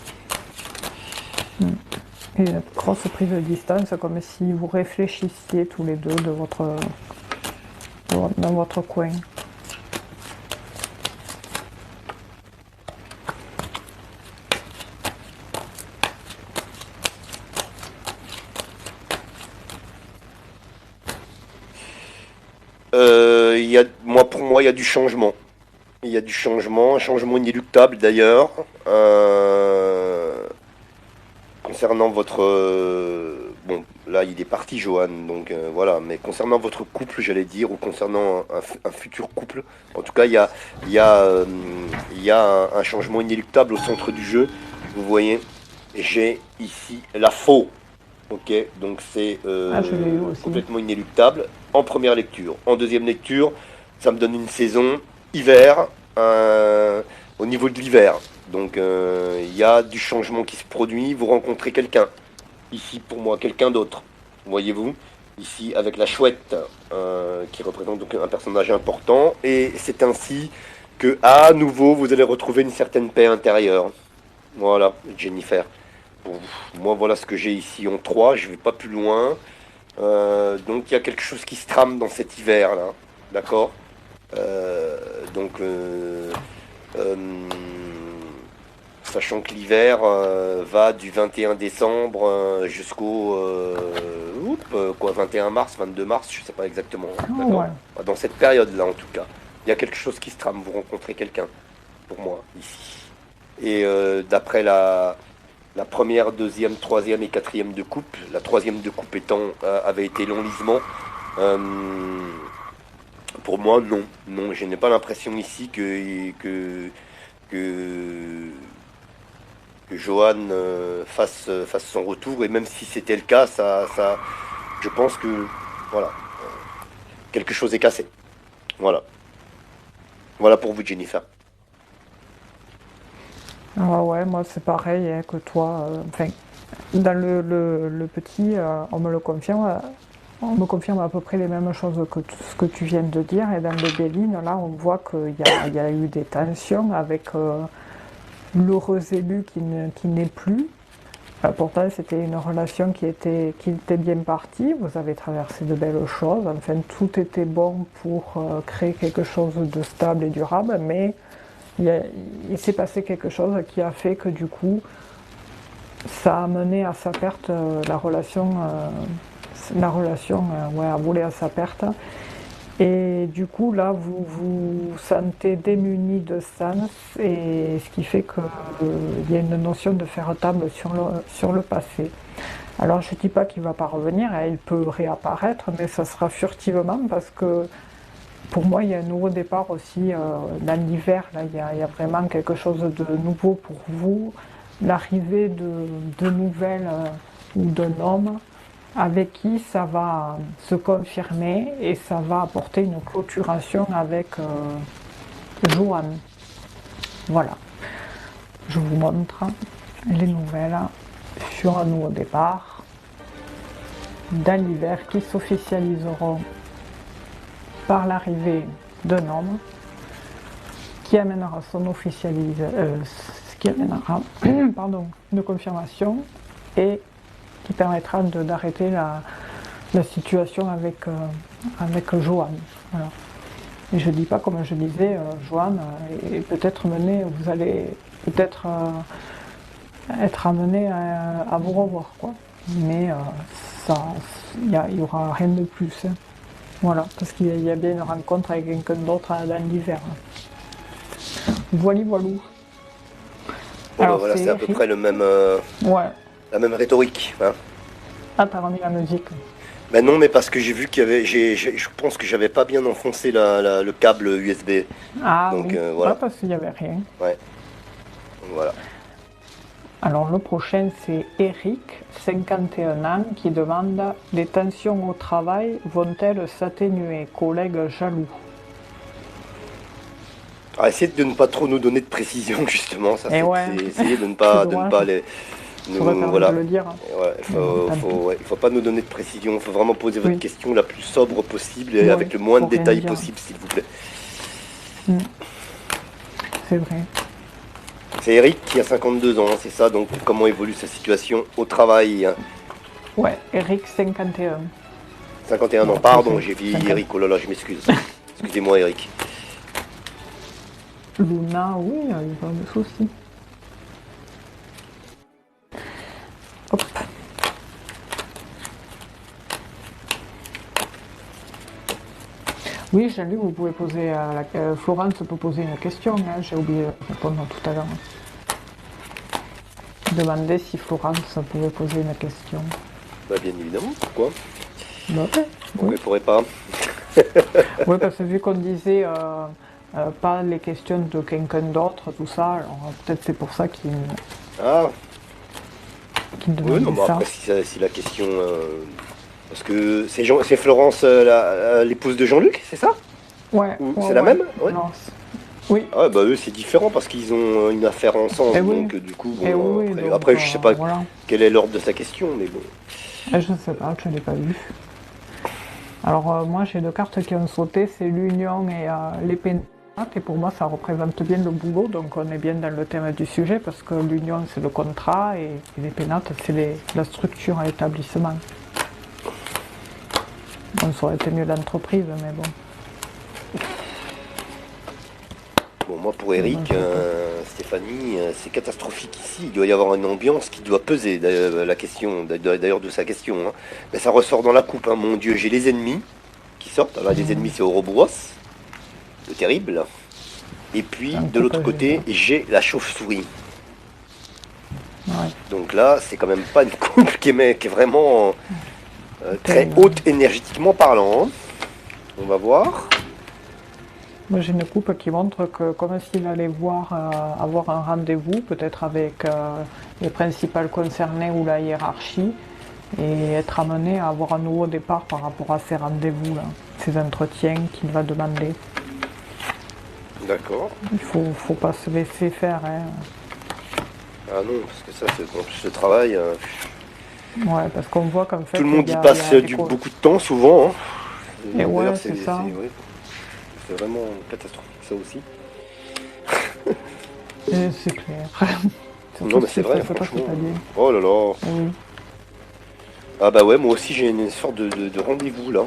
Une grosse prise de distance, comme si vous réfléchissiez tous les deux dans votre coin.
Pour moi, il y a du changement. Il y a du changement, un changement inéluctable d'ailleurs. Concernant votre... bon, là, il est parti, Johan, donc voilà. Mais concernant votre couple, j'allais dire, ou concernant un futur couple, en tout cas, il y a un changement inéluctable au centre du jeu. Vous voyez, j'ai ici la faux. Ok, donc c'est complètement inéluctable en première lecture. En deuxième lecture, ça me donne une saison hiver au niveau de l'hiver. Donc il y a du changement qui se produit. Vous rencontrez quelqu'un. Ici pour moi, quelqu'un d'autre. Voyez-vous, ici avec la chouette qui représente donc un personnage important. Et c'est ainsi que à nouveau vous allez retrouver une certaine paix intérieure. Voilà, Jennifer. Bon, moi, voilà ce que j'ai ici en 3, je vais pas plus loin. Donc, il y a quelque chose qui se trame dans cet hiver-là. D'accord. Donc, sachant que l'hiver va du 21 décembre jusqu'au 21 mars, 22 mars, je sais pas exactement. D'accord. Dans cette période-là, en tout cas. Il y a quelque chose qui se trame. Vous rencontrez quelqu'un, pour moi, ici. Et d'après la première, deuxième, troisième et quatrième de coupe. La troisième de coupe avait été l'enlisement. Pour moi, non. Non, je n'ai pas l'impression ici que Johan fasse son retour. Et même si c'était le cas, je pense que voilà, quelque chose est cassé. Voilà. Voilà pour vous, Jennifer.
Ouais, moi c'est pareil hein, que toi. Dans le petit, on me confirme à peu près les mêmes choses que ce que tu viens de dire. Et dans le Béline, là, on voit qu'il y a eu des tensions avec l'heureux élu qui n'est plus. Pourtant, c'était une relation qui était bien partie. Vous avez traversé de belles choses. Enfin, tout était bon pour créer quelque chose de stable et durable, mais il s'est passé quelque chose qui a fait que du coup, ça a mené à sa perte la relation a volé à sa perte. Et du coup, là, vous vous sentez démuni de sens, et ce qui fait qu'il y a une notion de faire table sur le passé. Alors, je ne dis pas qu'il ne va pas revenir, il peut réapparaître, mais ça sera furtivement parce que pour moi, il y a un nouveau départ aussi dans l'hiver. Là, il y a vraiment quelque chose de nouveau pour vous. L'arrivée de nouvelles ou d'un homme avec qui ça va se confirmer et ça va apporter une clôturation avec Johan. Voilà. Je vous montre les nouvelles sur un nouveau départ dans l'hiver qui s'officialiseront par l'arrivée d'un homme qui amènera son qui amènera une confirmation et qui permettra d'arrêter la situation avec Johan. Voilà. Et je dis pas, comme je disais, Joanne, et peut-être vous allez peut-être être amené à vous revoir, quoi. Mais il y aura rien de plus. Hein. Voilà, parce qu'il y a bien une rencontre avec quelqu'un d'autre dans l'hiver. Voilà, voilà.
Bon, alors, voilà, c'est à peu près le même, la même rhétorique. Hein.
Ah, t'as remis la musique.
Ben non, mais parce que j'ai vu qu'il y avait, je pense que j'avais pas bien enfoncé le câble USB.
Ah donc, oui, voilà. Pas parce qu'il n'y avait rien.
Ouais. Donc, voilà.
Alors le prochain c'est Eric, 51 ans, qui demande « Les tensions au travail vont-elles s'atténuer, collègues jaloux ?»
Alors, essayez de ne pas trop nous donner de précision justement, ça c'est essayer de ne pas les...
Voilà. De le dire.
Ouais, il faut pas nous donner de précision, il faut vraiment poser votre question la plus sobre possible et avec le moins de détails possible, s'il vous plaît.
C'est vrai.
C'est Eric qui a 52 ans, c'est ça, donc comment évolue sa situation au travail?
Ouais, Eric, 51.
51 ans, pardon, j'ai vieilli Eric, oh là là, je m'excuse. Excusez-moi Eric.
Luna, oui, il n'y a pas de soucis. Hop. Oui, Jean-Luc, vous pouvez poser Florence peut poser une question, hein, j'ai oublié de répondre tout à l'heure. Demandez si Florence pouvait poser une question.
Bah bien évidemment, pourquoi
on
ne pourrait pas.
Oui, parce que vu qu'on disait pas les questions de quelqu'un d'autre, tout ça, alors peut-être c'est pour ça qu'il demande
non,
ça.
Après, si la question... parce que c'est Florence, l'épouse de Jean-Luc, c'est ça?
Ouais.
C'est la même? Ouais.
Non, oui.
Ah bah eux c'est différent parce qu'ils ont une affaire ensemble, donc du coup après je sais pas quel est l'ordre de sa question, mais bon.
Je ne sais pas, je ne l'ai pas vu. Alors moi j'ai deux cartes qui ont sauté, c'est l'union et les pénates, et pour moi ça représente bien le boulot, donc on est bien dans le thème du sujet parce que l'union c'est le contrat et les pénates c'est la structure à l'établissement. Bon, ça aurait été mieux l'entreprise, mais bon.
Bon, moi pour Eric, Stéphanie, c'est catastrophique ici. Il doit y avoir une ambiance qui doit peser la question, d'ailleurs de sa question. Hein. Mais ça ressort dans la coupe, hein. Mon Dieu, j'ai les ennemis qui sortent. Alors les ennemis c'est Ouroboros, le terrible. Et puis de l'autre côté, j'ai la chauve-souris.
Ouais.
Donc là, c'est quand même pas une coupe qui est vraiment très haute énergétiquement parlant. Hein. On va voir.
Moi j'ai une coupe qui montre que comme s'il allait avoir un rendez-vous, peut-être avec les principales concernés ou la hiérarchie, et être amené à avoir un nouveau départ par rapport à ces rendez-vous-là, ces entretiens qu'il va demander.
D'accord.
Il faut pas se laisser faire. Hein.
Ah non, parce que ça, c'est en plus le travail.
Ouais, parce qu'on voit qu'en fait...
Tout le monde y passe beaucoup de temps, souvent. Hein.
Et ouais, c'est ça.
C'est vraiment catastrophique, ça aussi.
C'est clair.
Non, mais c'est vrai, franchement. Oh là là.
Oui.
Ah bah ouais, moi aussi j'ai une sorte de rendez-vous là,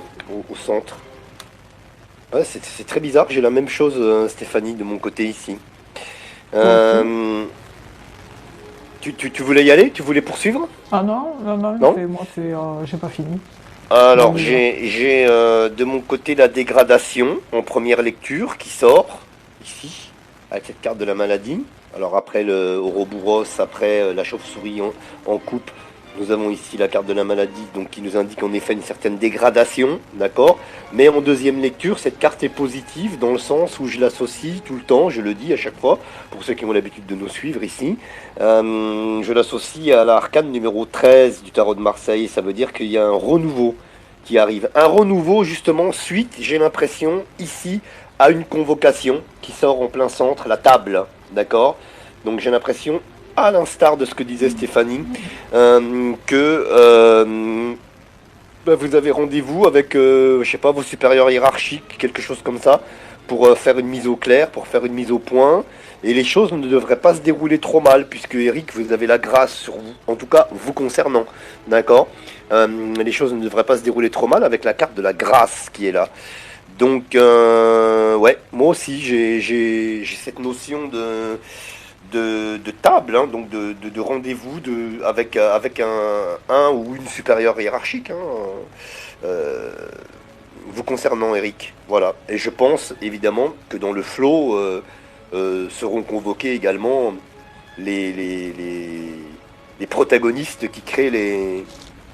au centre. Ouais, c'est très bizarre, j'ai la même chose, Stéphanie, de mon côté ici. Tu voulais y aller? Tu voulais poursuivre?
Ah non, moi j'ai pas fini.
Alors j'ai de mon côté la dégradation en première lecture qui sort ici avec cette carte de la maladie. Alors après le Ouroboros, après la chauve-souris en coupe, nous avons ici la carte de la maladie, donc qui nous indique en effet une certaine dégradation, d'accord. Mais en deuxième lecture, cette carte est positive dans le sens où je l'associe tout le temps, je le dis à chaque fois, pour ceux qui ont l'habitude de nous suivre ici. Je l'associe à l'arcane numéro 13 du tarot de Marseille, ça veut dire qu'il y a un renouveau qui arrive. Un renouveau justement suite, j'ai l'impression, ici, à une convocation qui sort en plein centre, la table, d'accord. Donc j'ai l'impression, à l'instar de ce que disait Stéphanie, que vous avez rendez-vous avec, je sais pas, vos supérieurs hiérarchiques, quelque chose comme ça, pour faire une mise au clair, pour faire une mise au point. Et les choses ne devraient pas se dérouler trop mal, puisque Eric, vous avez la grâce sur vous, en tout cas vous concernant, d'accord. Les choses ne devraient pas se dérouler trop mal avec la carte de la grâce qui est là. Donc, ouais, moi aussi, j'ai cette notion de table, hein, donc de rendez-vous avec un ou une supérieure hiérarchique, hein, euh, vous concernant, Eric. Voilà. Et je pense évidemment que dans le flow seront convoqués également les protagonistes qui créent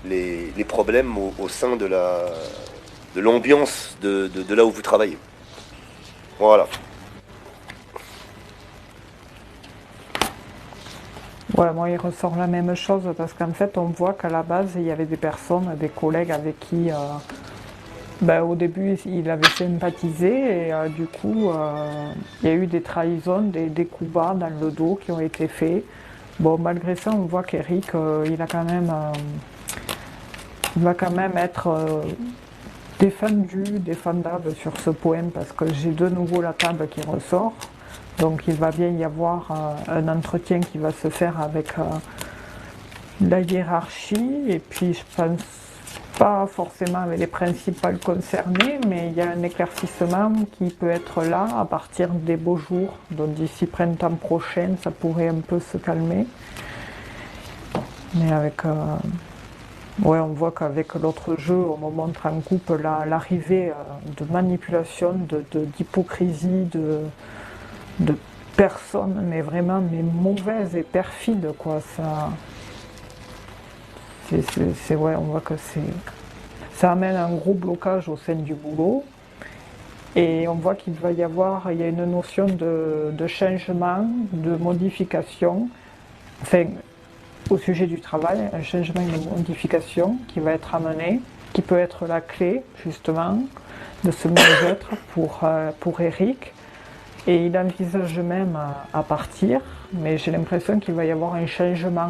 les problèmes au sein de l'ambiance de là où vous travaillez. Voilà.
Ouais, moi, il ressort la même chose parce qu'en fait, on voit qu'à la base, il y avait des personnes, des collègues avec qui, au début, il avait sympathisé et du coup, il y a eu des trahisons, des coups bas dans le dos qui ont été faits. Bon, malgré ça, on voit qu'Eric, il va quand même être défendable sur ce point parce que j'ai de nouveau la table qui ressort. Donc il va bien y avoir un entretien qui va se faire avec la hiérarchie et puis je pense pas forcément avec les principales concernées, mais il y a un éclaircissement qui peut être là à partir des beaux jours. Donc d'ici printemps prochain, ça pourrait un peu se calmer. Mais avec... on voit qu'avec l'autre jeu, on montre en coupe l'arrivée de manipulation, d'hypocrisie, de personnes, mais vraiment mauvaises et perfides, quoi. Ça, on voit que ça amène un gros blocage au sein du boulot. Et on voit qu'il va y avoir, il y a une notion de changement, de modification, enfin, au sujet du travail, un changement et une modification qui va être amené, qui peut être la clé, justement, de ce mieux-être pour Eric. Et il envisage même à partir, mais j'ai l'impression qu'il va y avoir un changement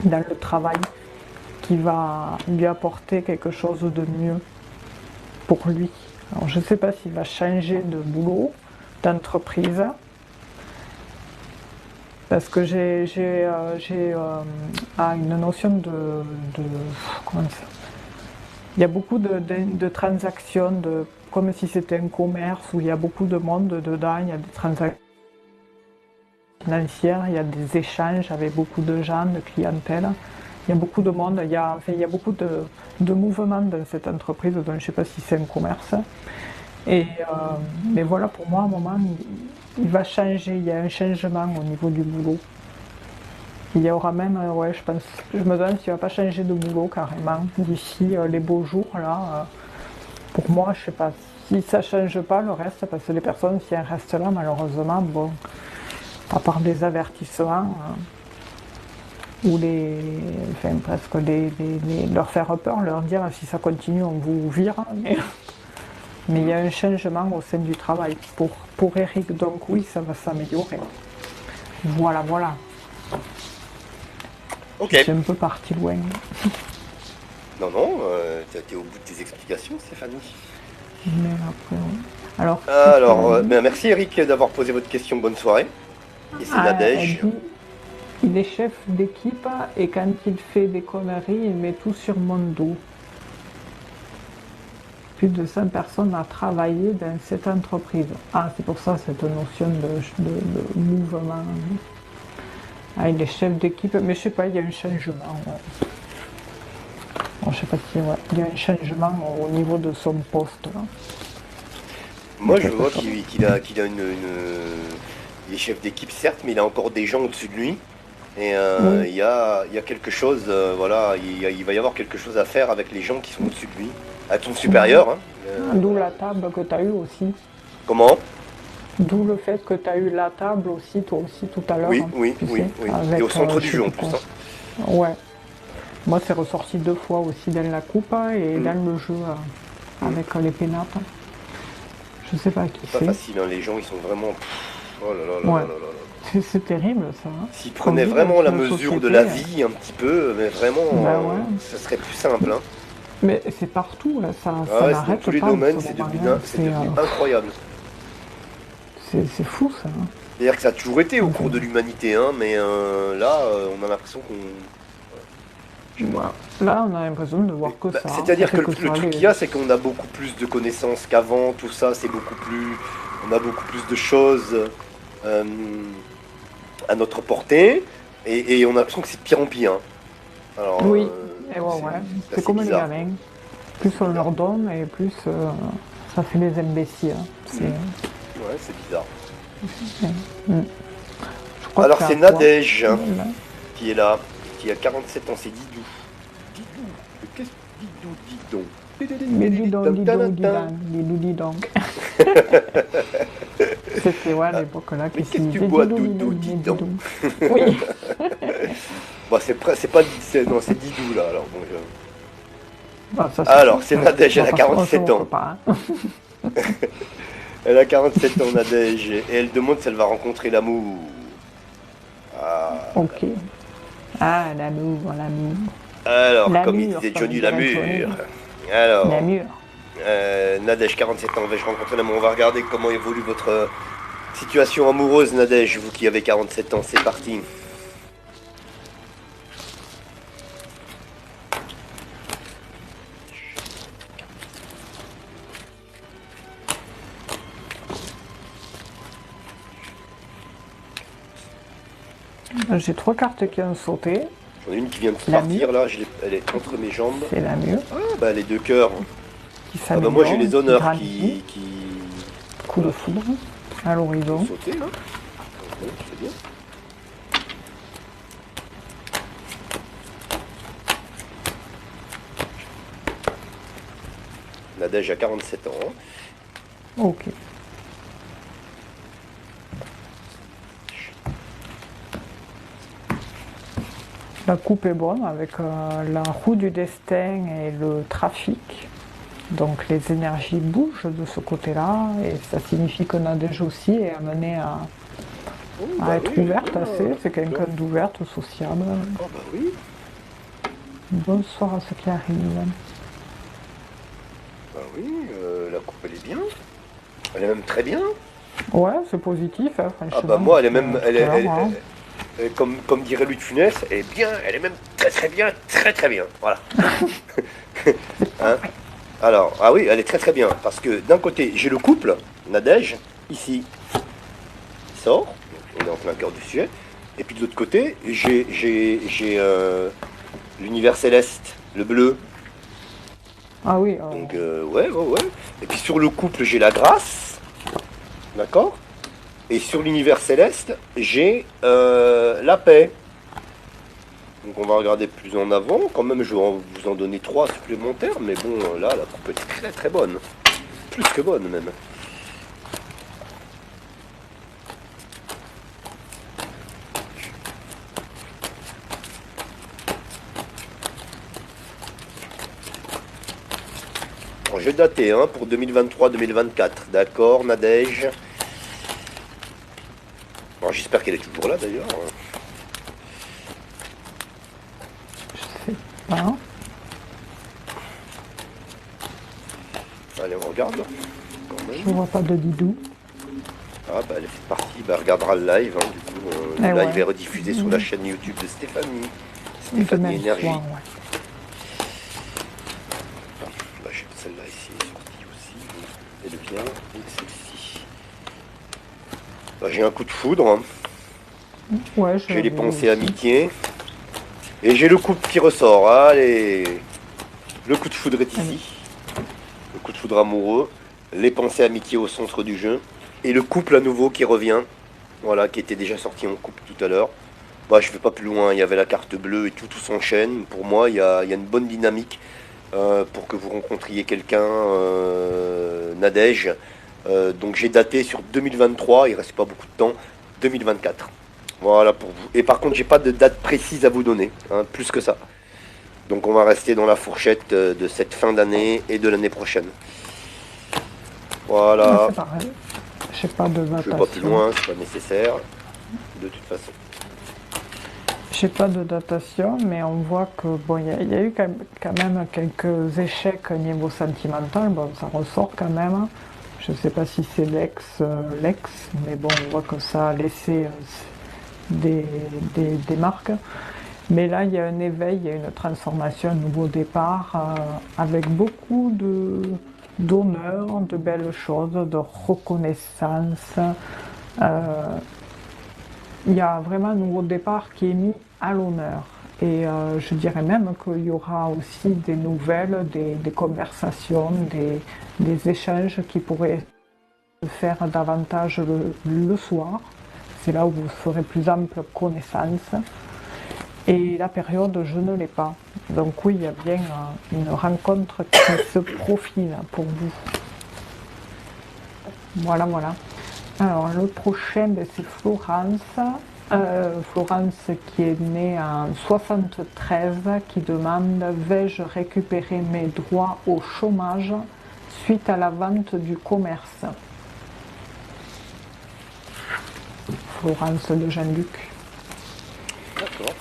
dans le travail qui va lui apporter quelque chose de mieux pour lui. Alors, je ne sais pas s'il va changer de boulot, d'entreprise, parce que j'ai une notion de comment ça, il y a beaucoup de transactions, comme si c'était un commerce où il y a beaucoup de monde dedans, il y a des transactions financières, il y a des échanges avec beaucoup de gens, de clientèle. Il y a beaucoup de monde, il y a beaucoup de mouvements dans cette entreprise, donc je ne sais pas si c'est un commerce. Mais voilà, pour moi, à un moment, il va changer, il y a un changement au niveau du boulot. Il y aura même, je me demande s'il ne va pas changer de boulot carrément d'ici les beaux jours là. Pour moi, je ne sais pas. Si ça ne change pas le reste, parce que les personnes, si elles restent là, malheureusement, bon, à part des avertissements, ou presque leur faire peur, leur dire si ça continue, on vous vire. Mais il y a un changement au sein du travail pour Eric, donc oui, ça va s'améliorer. Voilà.
Ok.
Je suis un peu parti loin.
Non, tu es au bout de tes explications, Stéphanie.
Mais après, oui.
Alors merci Eric d'avoir posé votre question. Bonne soirée. Et c'est Nadège.
Il est chef d'équipe et quand il fait des conneries, il met tout sur mon dos. Plus de 100 personnes à travailler dans cette entreprise. Ah, c'est pour ça cette notion de mouvement. Ah, il est chef d'équipe, mais je sais pas, il y a un changement. Ouais. Bon, je sais pas si il y a un changement au niveau de son poste. Là.
Moi, je vois qu'il a il est chef d'équipe, certes, mais il a encore des gens au-dessus de lui. Et il y a quelque chose, il va y avoir quelque chose à faire avec les gens qui sont au-dessus de lui, à ton supérieur. Hein.
D'où la table que tu as eue aussi.
Comment?
D'où le fait que tu as eu la table aussi, toi aussi, tout à l'heure.
Oui,
hein,
oui.
Avec,
et au centre du jeu en plus. Hein.
Ouais. Moi, c'est ressorti 2 fois aussi dans la coupe et dans le jeu avec les pénates. Je sais pas qui c'est.
C'est pas facile, hein, les gens, ils sont vraiment... Oh là là.
C'est terrible, ça. Hein.
S'ils prenaient vraiment la mesure de la vie un petit peu, mais vraiment, ça serait plus simple. Hein.
Mais c'est partout, là, ça n'arrête pas.
Dans tous les domaines, c'est devenu incroyable.
C'est fou, ça. Hein.
C'est-à-dire que ça a toujours été au cours de l'humanité, hein, mais là, on a l'impression qu'on...
Voilà. Là, on a l'impression de voir que ça.
C'est-à-dire que le truc qu'il y a, c'est qu'on a beaucoup plus de connaissances qu'avant, tout ça, c'est beaucoup plus... On a beaucoup plus de choses à notre portée, et on a l'impression que c'est de pire en pire.
Alors, oui, c'est comme les gamins. Plus on leur donne, et plus ça fait des imbéciles.
Ouais, c'est bizarre. Alors c'est Nadège qui est là, qui a 47 ans, c'est Didou. Qu'est-ce que
Didou donc. C'était à l'époque là
qui qu'est-ce que tu bois, Doudou, Didou.
Oui.
Bon, c'est pas... Non, c'est Didou là, alors bon, alors, c'est Nadège, elle a 47 ans. Elle a 47 ans, Nadège, et elle demande si elle va rencontrer l'amour.
Ok. L'amour.
Alors, comme il disait Johnny, l'amour. Alors, Nadège, 47 ans, vais-je rencontrer l'amour? On va regarder comment évolue votre situation amoureuse, Nadège, vous qui avez 47 ans. C'est parti.
J'ai 3 cartes qui ont sauté.
J'en ai une qui vient de partir là, elle est entre mes jambes.
C'est la mûre.
Les 2 cœurs. Moi j'ai les honneurs qui...
Coup de foudre à l'horizon.
Sauter là. Bon, c'est bien. Nadège a 47 ans.
Ok. La coupe est bonne avec la roue du destin et le trafic. Donc les énergies bougent de ce côté-là et ça signifie que Nadège aussi est amenée à être ouverte assez. C'est quelqu'un d'ouverte, sociable.
Oui.
Bonsoir à ceux qui arrivent.
Oui, la coupe elle est bien. Elle est même très bien.
Ouais, c'est positif, hein, franchement.
Moi elle est même... Comme dirait Louis de Funès, elle est même très bien, très bien. Voilà. Hein? Alors, oui, elle est très bien. Parce que d'un côté, j'ai le couple, Nadège, ici, qui sort. On est en plein cœur du sujet. Et puis de l'autre côté, j'ai l'univers céleste, le bleu.
Ah oui.
Donc, ouais. Et puis sur le couple, j'ai la grâce. D'accord? Et sur l'univers céleste, j'ai la paix. Donc on va regarder plus en avant. Quand même, je vais vous en donner 3 supplémentaires. Mais bon, là, la coupe est très bonne. Plus que bonne, même. Alors, j'ai daté pour 2023-2024. D'accord, Nadège? J'espère qu'elle est toujours là d'ailleurs.
Je sais pas.
Allez, on regarde.
Je vois pas de Didou.
Elle fait partie. Elle regardera le live. Du coup, le live est rediffusé sur la chaîne YouTube de Stéphanie. Stéphanie Énergie. Celle-là ici est sortie aussi. Elle vient. Et celle-ci. J'ai un coup de foudre.
Ouais,
j'ai les pensées amitié. Et j'ai le couple qui ressort. Allez. Le coup de foudre est ici. Le coup de foudre amoureux. Les pensées amitié au centre du jeu. Et le couple à nouveau qui revient. Voilà, qui était déjà sorti en couple tout à l'heure. Je ne vais pas plus loin. Il y avait la carte bleue et tout s'enchaîne. Pour moi, il y a une bonne dynamique pour que vous rencontriez quelqu'un, Nadège. Donc j'ai daté sur 2023, il reste pas beaucoup de temps, 2024. Voilà pour vous. Et par contre, j'ai pas de date précise à vous donner, plus que ça. Donc on va rester dans la fourchette de cette fin d'année et de l'année prochaine. Voilà.
C'est pareil. J'ai pas de datation.
Je vais pas plus loin, c'est pas nécessaire. De toute façon.
J'ai pas de datation, mais on voit que il y a eu quand même quelques échecs au niveau sentimental. Bon, ça ressort quand même. Je ne sais pas si c'est l'ex, mais bon, on voit que ça a laissé des marques. Mais là, il y a un éveil, il y a une transformation, un nouveau départ, avec beaucoup d'honneur, de belles choses, de reconnaissance. Il y a vraiment un nouveau départ qui est mis à l'honneur. Et je dirais même qu'il y aura aussi des nouvelles, des conversations, des échanges qui pourraient se faire davantage le soir. C'est là où vous ferez plus ample connaissance. Et la période, je ne l'ai pas. Donc oui, il y a bien une rencontre qui se profile pour vous. Voilà, voilà. Alors le prochain, c'est Florence. Florence qui est née en 73, qui demande: vais-je récupérer mes droits au chômage suite à la vente du commerce? Florence de Jean-Luc.
D'accord.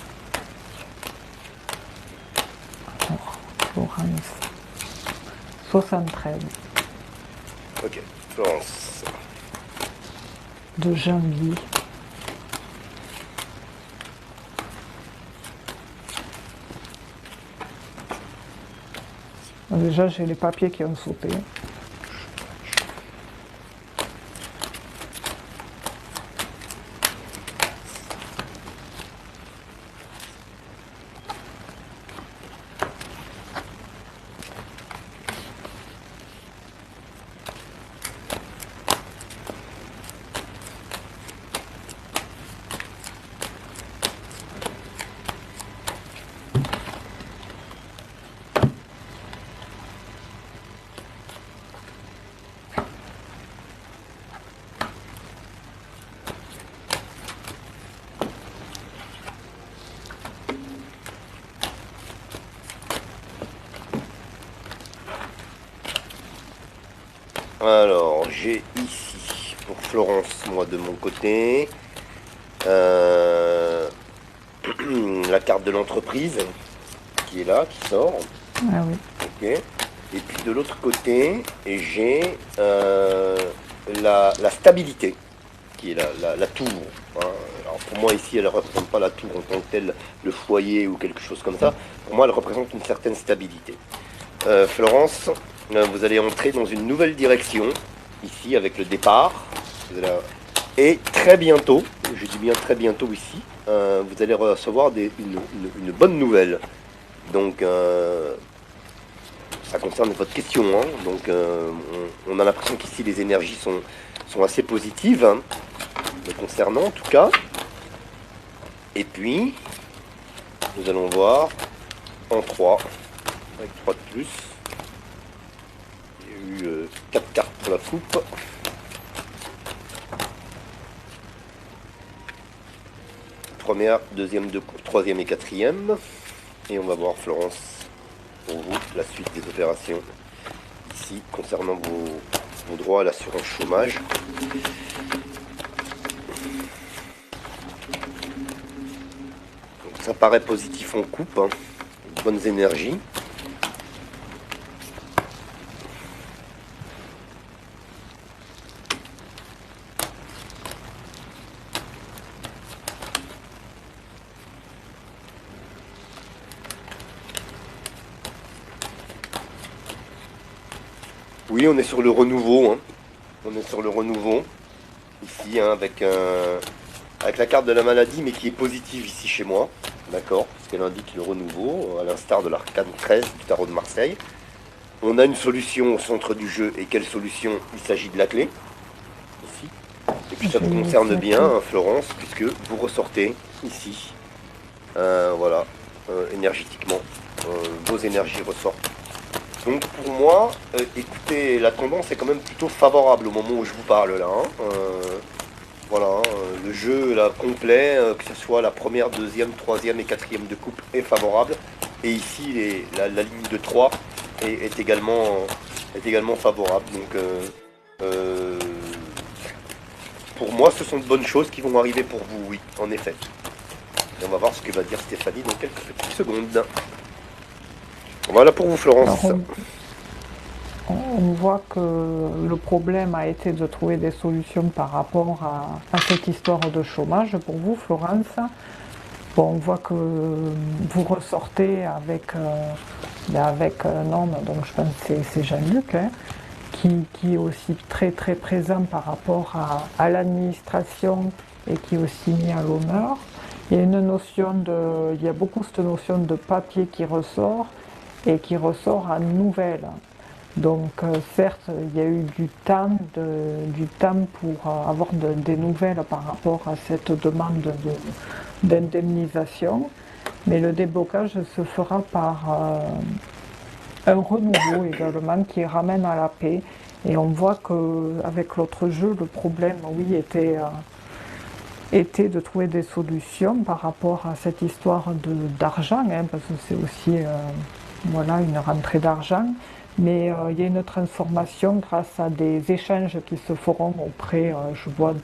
Alors, Florence. 73.
Ok, Florence.
De Jean-Guy. Déjà, j'ai les papiers qui ont sauté.
Alors, j'ai ici, pour Florence, moi de mon côté, la carte de l'entreprise qui est là, qui sort.
Ah oui.
Ok. Et puis de l'autre côté, j'ai la stabilité, qui est la tour. Hein. Alors pour moi ici, elle ne représente pas la tour en tant que telle, le foyer ou quelque chose comme ça. Pour moi, elle représente une certaine stabilité. Florence, vous allez entrer dans une nouvelle direction, ici avec le départ. Et très bientôt, je dis bien très bientôt ici, vous allez recevoir une bonne nouvelle. Donc ça concerne votre question. Hein. Donc on a l'impression qu'ici les énergies sont assez positives, hein, me concernant en tout cas. Et puis, nous allons voir en 3, avec 3 de plus. Il y a eu 4 cartes pour la coupe. Première, deuxième de coupe, troisième et quatrième. Et on va voir, Florence, pour vous, la suite des opérations ici concernant vos droits à l'assurance chômage. Donc, ça paraît positif en coupe, hein. Bonnes énergies. Oui, on est sur le renouveau. Hein. On est sur le renouveau. Ici, hein, avec la carte de la maladie, mais qui est positive ici chez moi. D'accord, parce qu'elle indique le renouveau, à l'instar de l'arcane 13 du tarot de Marseille. On a une solution au centre du jeu. Et quelle solution? Il s'agit de la clé. Ici. Et puis ça vous concerne bien, hein, Florence, puisque vous ressortez ici. Voilà, énergétiquement. Vos énergies ressortent. Donc pour moi, écoutez, la tendance est quand même plutôt favorable au moment où je vous parle là. Hein. Voilà, hein, le jeu là complet, que ce soit la première, deuxième, troisième et quatrième de coupe est favorable. Et ici, la ligne de 3 est également favorable. Donc pour moi, ce sont de bonnes choses qui vont arriver pour vous, oui, en effet. Et on va voir ce que va dire Stéphanie dans quelques petites secondes. Voilà pour vous, Florence.
Alors, on voit que le problème a été de trouver des solutions par rapport à cette histoire de chômage pour vous, Florence. Bon, on voit que vous ressortez avec un homme, donc je pense que c'est Jean-Luc, hein, qui est aussi très très présent par rapport à l'administration et qui est aussi mis à l'honneur. Il y a beaucoup cette notion de papier qui ressort et qui ressort à nouvelle. Donc certes, il y a eu du temps pour avoir des nouvelles par rapport à cette demande d'indemnisation, mais le déblocage se fera par un renouveau également qui ramène à la paix. Et on voit qu'avec l'autre jeu, le problème, oui, était de trouver des solutions par rapport à cette histoire d'argent, hein, parce que c'est aussi voilà, une rentrée d'argent. Mais il y a une transformation grâce à des échanges qui se feront auprès, je vois,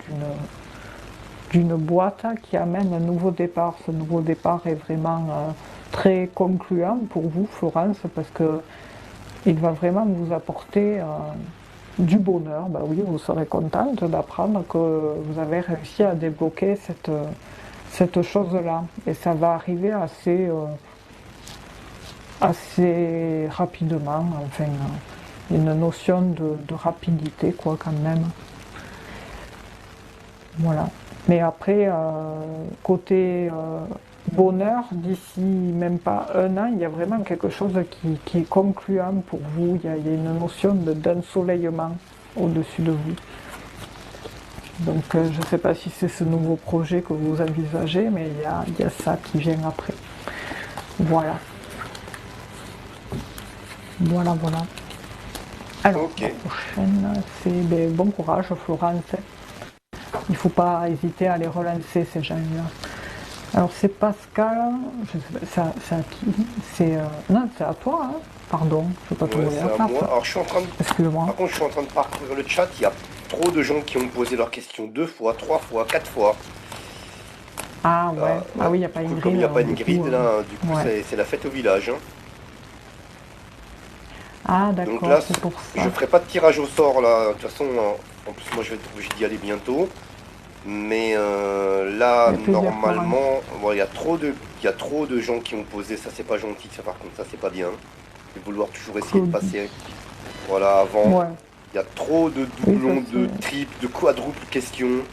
d'une boîte qui amène un nouveau départ. Ce nouveau départ est vraiment très concluant pour vous, Florence, parce qu'il va vraiment vous apporter du bonheur. Ben oui, vous serez contente d'apprendre que vous avez réussi à débloquer cette chose-là. Et ça va arriver assez rapidement, enfin, une notion de rapidité, quoi, quand même. Voilà. Mais après, côté bonheur, d'ici même pas un an, il y a vraiment quelque chose qui est concluant pour vous. Il y a une notion d'ensoleillement au-dessus de vous. Donc, je ne sais pas si c'est ce nouveau projet que vous envisagez, mais il y a ça qui vient après. Voilà. Voilà. Alors, la prochaine, c'est bon courage, Florence. Il ne faut pas hésiter à les relancer, ces gens-là. Alors, c'est Pascal, je sais pas, c'est à qui? Non, c'est à toi, hein. Pardon, je ne peux pas trouver la
moi. Alors, excuse-moi. Par contre, je suis en train de parcourir le chat, il y a trop de gens qui ont posé leurs questions 2 fois, 3 fois, 4 fois.
Ah ouais, oui, il n'y a pas Ingrid.
Comme il n'y a pas Ingrid, là, du coup, c'est la fête au village. Hein.
Ah d'accord,
donc là,
c'est pour ça.
Je ferai pas de tirage au sort là, de toute façon, en plus moi je vais être obligé d'y aller bientôt. Mais là, normalement, il y a trop de gens qui ont posé, ça c'est pas gentil, ça par contre, ça c'est pas bien. De vouloir toujours essayer de passer, voilà, avant. Il y a trop de doublons, de triples, de quadruples questions.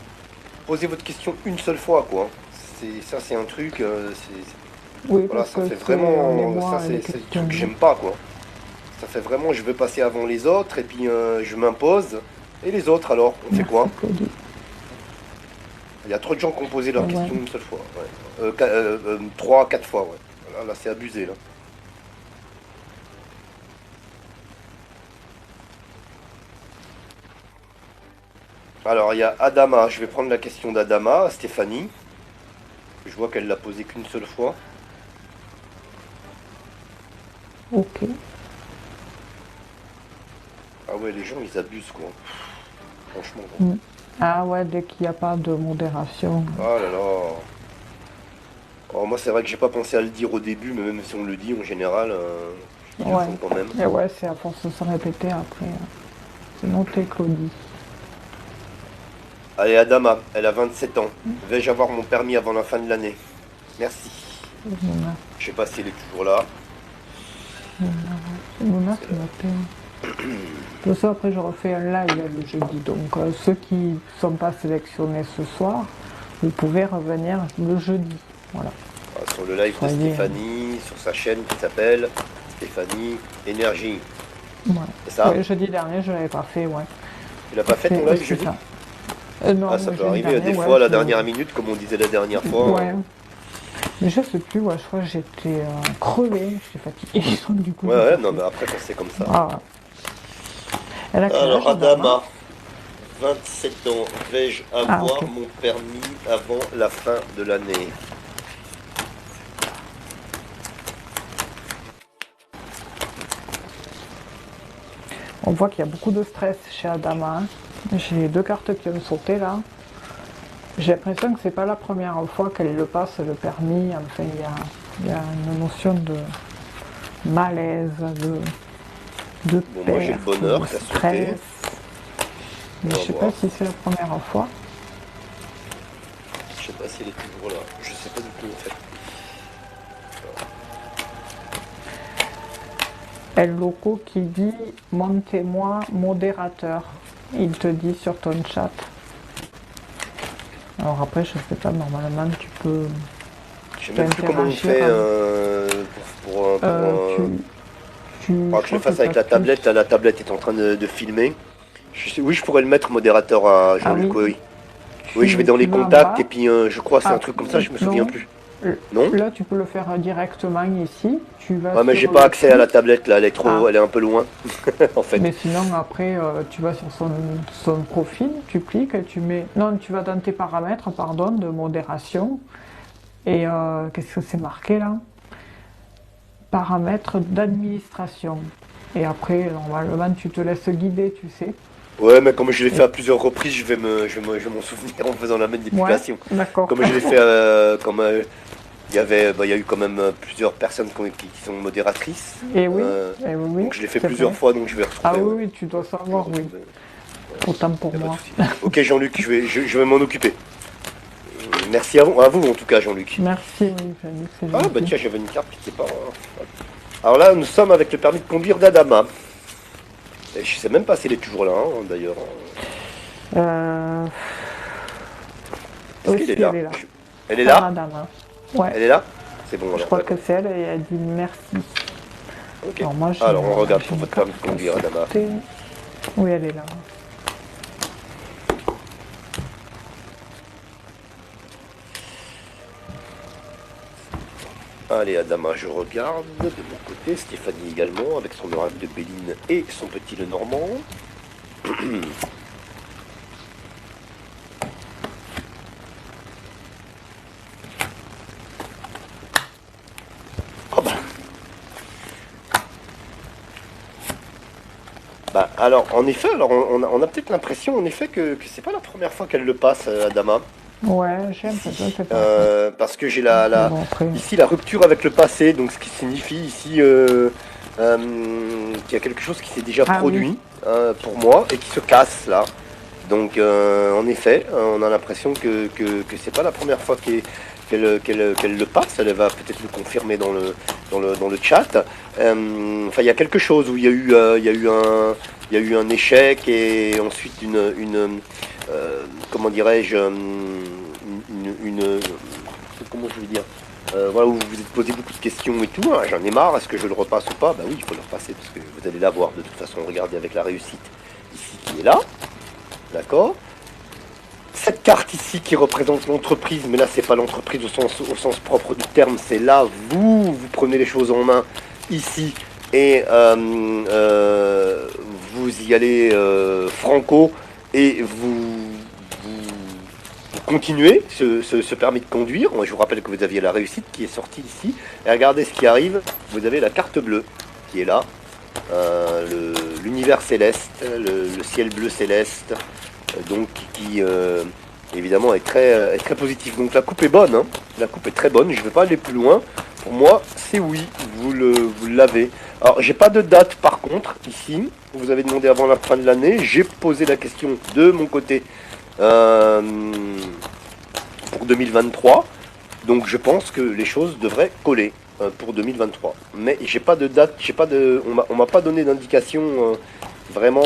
Posez votre question une seule fois, quoi. Ça c'est un truc, voilà, ça fait vraiment, ça c'est le truc que j'aime pas, quoi. Ça fait vraiment, je veux passer avant les autres, et puis je m'impose. Et les autres, alors, on fait quoi? Il y a trop de gens qui ont posé leur question une seule fois. 3, 4 fois, ouais. Là c'est abusé, là. Alors, il y a Adama. Je vais prendre la question d'Adama, Stéphanie. Je vois qu'elle l'a posée qu'une seule fois.
Ok.
Ah ouais, les gens, ils abusent, quoi. Franchement. Quoi.
Ah ouais, dès qu'il n'y a pas de modération.
Oh là là. Oh, moi, c'est vrai que j'ai pas pensé à le dire au début, mais même si on le dit en général, ils le font quand même.
Et ouais, c'est à force de se répéter après. C'est noté, Claudie.
Allez, Adama, elle a 27 ans. Vais-je avoir mon permis avant la fin de l'année? Merci. Je sais pas si elle est toujours là.
C'est Mona qui m'appelle. De ça, après, je refais un live le jeudi. Donc, ceux qui ne sont pas sélectionnés ce soir, vous pouvez revenir le jeudi. Voilà.
Sur le live de Stéphanie, sur sa chaîne qui s'appelle Stéphanie Énergie.
Ouais. C'est ça? Le jeudi dernier, je ne l'avais pas fait, ouais.
Tu l'as pas fait ton live jeudi?
Non,
ça peut arriver des fois à la dernière minute, comme on disait la dernière fois.
Ouais. Mais je sais plus, je crois que j'étais crevée, j'étais fatiguée. Du coup,
non, mais après, quand c'est comme ça.
Ah.
Alors, Adama, 27 ans, vais-je avoir mon permis avant la fin de l'année?
On voit qu'il y a beaucoup de stress chez Adama. J'ai 2 cartes qui ont sauté là. J'ai l'impression que c'est pas la première fois qu'elle le passe, le permis. Enfin, il y a une notion de malaise, de
bon, moi j'ai le bonheur,
de stress. Mais je sais pas si c'est la première fois.
sais pas si elle est toujours là. Je sais pas du tout en fait.
El Loco qui dit montez-moi modérateur. Il te dit sur ton chat. Alors après, je sais pas, normalement tu peux.
Je sais même plus comment on fait pour que je le fasse avec la tablette. Là, la tablette est en train de filmer. Oui, je pourrais le mettre modérateur à Jean-Luc. Oui. Oui, je vais dans les contacts et puis je crois c'est un truc comme ça, je me souviens plus. Non.
Là, tu peux le faire directement ici.
Ouais, mais j'ai pas accès à la tablette là, elle est elle est un peu loin en fait.
Mais sinon après, tu vas sur son profil, tu cliques et tu mets. Non, tu vas dans tes paramètres, pardon, de modération. Et qu'est-ce que c'est marqué là? Paramètres d'administration. Et après, normalement, tu te laisses guider, tu sais.
Ouais, mais comme je l'ai fait à plusieurs reprises, je vais m'en souvenir en faisant la manipulation.
Ouais, d'accord.
Comme je l'ai fait, il y a eu quand même plusieurs personnes qui sont modératrices.
Et oui,
donc je l'ai fait plusieurs fois, donc je vais retrouver.
Ah oui, tu dois savoir, oui. Autant pour moi.
Ok Jean-Luc, je vais m'en occuper. Merci à vous en tout cas Jean-Luc.
Merci, oui, Jean-Luc.
Ah bah tiens, j'avais une carte qui n'était pas... Alors là, nous sommes avec le permis de conduire d'Adama. Et je sais même pas si elle est toujours là, hein, d'ailleurs. Est-ce qu'elle est là? Elle est là?
Adama. Ouais.
Elle est là? C'est bon.
Je crois que c'est elle et elle dit merci.
Ok. Alors on regarde pour votre permis de conduire, Adama.
Oui, elle est là.
Allez Adama, je regarde de mon côté, Stéphanie également, avec son oracle de Béline et son petit Lenormand. Oh bah, alors en effet, on a peut-être l'impression en effet que c'est pas la première fois qu'elle le passe, Adama.
Ouais, j'aime ça.
Parce que j'ai ici la rupture avec le passé, donc ce qui signifie ici qu'il y a quelque chose qui s'est déjà produit pour moi et qui se casse là. Donc en effet, on a l'impression que c'est pas la première fois qu'elle le passe. Elle va peut-être le confirmer dans le chat. Enfin, il y a quelque chose où il y a eu un échec et ensuite comment dirais-je, comment je vais dire, voilà, où vous vous êtes posé beaucoup de questions et tout, hein, j'en ai marre, est-ce que je le repasse ou pas? Bah oui, il faut le repasser parce que vous allez l'avoir de toute façon. Regardez avec la réussite ici qui est là, d'accord. Cette carte ici qui représente l'entreprise, mais là c'est pas l'entreprise au sens propre du terme, c'est là vous prenez les choses en main ici et vous y allez franco et vous continuez ce permis de conduire. Je vous rappelle que vous aviez la réussite qui est sortie ici. Et regardez ce qui arrive. Vous avez la carte bleue qui est là. L'univers céleste, le ciel bleu céleste. Donc qui évidemment est très positif. Donc la coupe est bonne. Hein. La coupe est très bonne. Je ne vais pas aller plus loin. Pour moi, c'est oui. Vous l'avez. Alors, j'ai pas de date par contre ici. Vous avez demandé avant la fin de l'année. J'ai posé la question de mon côté. Pour 2023, donc je pense que les choses devraient coller pour 2023. Mais j'ai pas de date, on m'a pas donné d'indication vraiment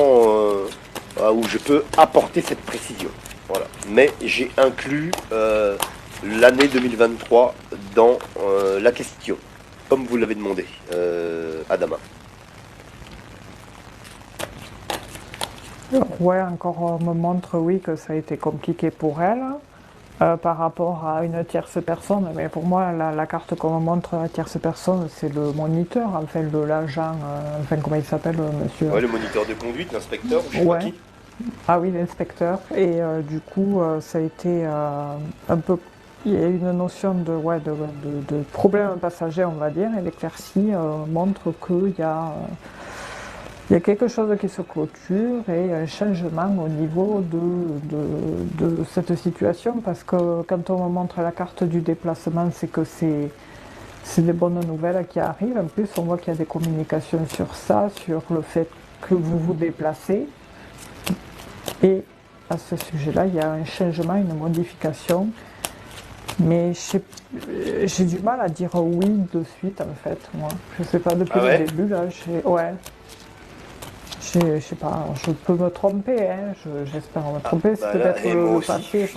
où je peux apporter cette précision. Voilà. Mais j'ai inclus l'année 2023 dans la question, comme vous l'avez demandé, Adama.
Ouais, encore me montre, oui, que ça a été compliqué pour elle par rapport à une tierce personne. Mais pour moi, la carte qu'on me montre à la tierce personne, c'est le moniteur, enfin, l'agent, enfin, comment il s'appelle, monsieur?
Ouais, le moniteur de conduite, l'inspecteur, je sais pas qui.
Ah oui, l'inspecteur. Et du coup, ça a été un peu... Il y a une notion de problème passager, on va dire, et l'éclaircie montre qu'il y a... Il y a quelque chose qui se clôture et un changement au niveau de cette situation, parce que quand on me montre la carte du déplacement, c'est que c'est des bonnes nouvelles qui arrivent. En plus, on voit qu'il y a des communications sur ça, sur le fait que vous vous déplacez. Et à ce sujet-là, il y a un changement, une modification. Mais j'ai du mal à dire oui de suite, en fait, moi. Je sais pas, depuis le début, là, ouais. Je sais pas, je peux me tromper, hein. J'espère me tromper. C'est peut-être le papier.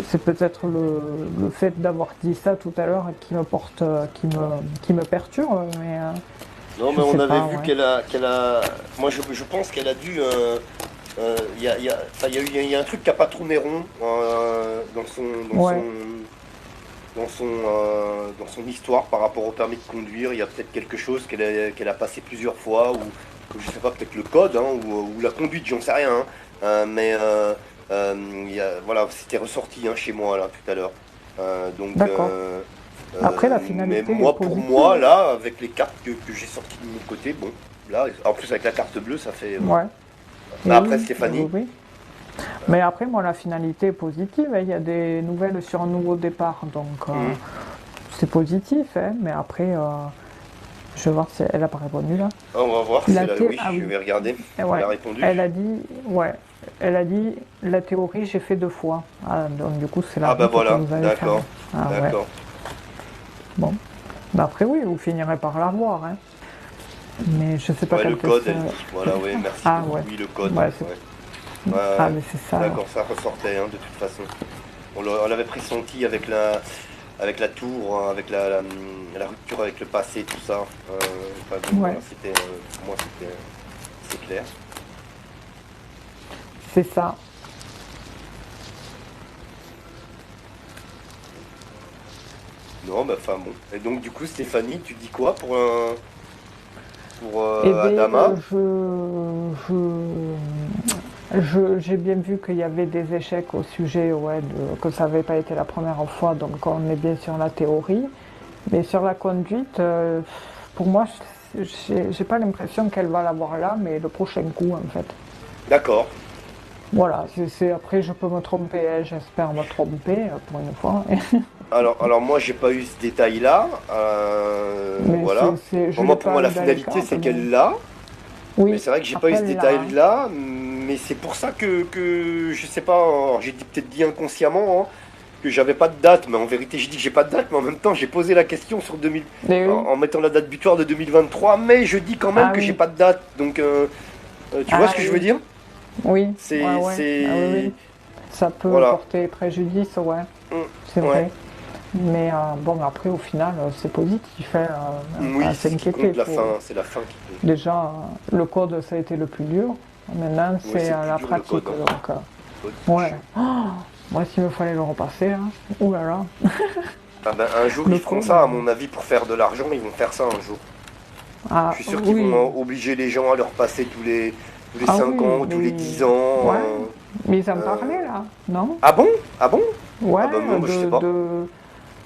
C'est peut-être le fait d'avoir dit ça tout à l'heure qui me porte, qui me perturbe, mais.
Non, mais on avait vu qu'elle a. Moi, je pense qu'elle a dû. Il y a un truc qui n'a pas tourné rond dans son histoire par rapport au permis de conduire. Il y a peut-être quelque chose qu'elle a passé plusieurs fois, ou je sais pas, peut-être le code, hein, ou la conduite, j'en sais rien. Hein. Voilà, c'était ressorti, hein, chez moi là tout à l'heure. Donc.
Après, la finalité.
Mais moi, pour moi, là, avec les cartes que j'ai sorties de mon côté, bon, là, en plus avec la carte bleue, ça fait.
Ouais.
Bah, après, Stéphanie.
Oui. Mais après, moi, la finalité est positive. Il y a des nouvelles sur un nouveau départ, donc c'est positif. Hein, mais après, je vais voir si elle n'a pas répondu là.
On va voir si elle a. Oui, je vais regarder. Elle a répondu.
Elle a dit la théorie, j'ai fait 2 fois. Ah, donc du coup, c'est la.
Ah bah voilà, d'accord.
D'accord. Ouais. Bon. Bah après, oui, vous finirez par la voir. Hein. Mais je sais pas
le code, elle dit. Voilà, oui, merci. Oui, le code.
Ouais, mais c'est ça.
D'accord, ça ressortait, hein, de toute façon. On l'avait pressenti avec la tour, hein, avec la rupture avec le passé, tout ça. Voilà, pour moi, c'est clair.
C'est ça.
Non, bah enfin bon. Et donc du coup, Stéphanie, tu dis quoi pour
bien,
Adama?
J'ai bien vu qu'il y avait des échecs au sujet, que ça n'avait pas été la première fois, donc on est bien sur la théorie. Mais sur la conduite, pour moi, j'ai pas l'impression qu'elle va l'avoir là, mais le prochain coup, en fait.
D'accord.
Voilà, après je peux me tromper, hein, j'espère me tromper pour une fois.
Alors moi j'ai pas eu ce détail là, voilà. Pour moi la finalité c'est qu'elle l'a. Oui. Mais c'est vrai que j'ai pas eu ce détail là, mais c'est pour ça que je sais pas, j'ai peut-être dit inconsciemment, hein, que j'avais pas de date, mais en vérité j'ai dit que j'ai pas de date, mais en même temps j'ai posé la question sur 2000 en mettant la date butoir de 2023, mais je dis quand même que j'ai pas de date, donc tu vois ce que je veux dire?
Oui,
oui.
Ça peut porter préjudice, c'est vrai. Mais bon, après, au final, c'est positif.
Oui, c'est la fin qui compte.
Déjà, le code, ça a été le plus dur. Maintenant, c'est la pratique. Moi, s'il me fallait le repasser, hein. Ouh là là.
Un jour, ils feront ça, à mon avis, pour faire de l'argent, ils vont faire ça un jour. Je suis sûr qu'ils vont obliger les gens à leur passer tous les 5 ans, ou tous les 10 ans.
Ouais. Mais ils en parlaient là, non?
Ah bon?
Ouais,
non, je sais pas.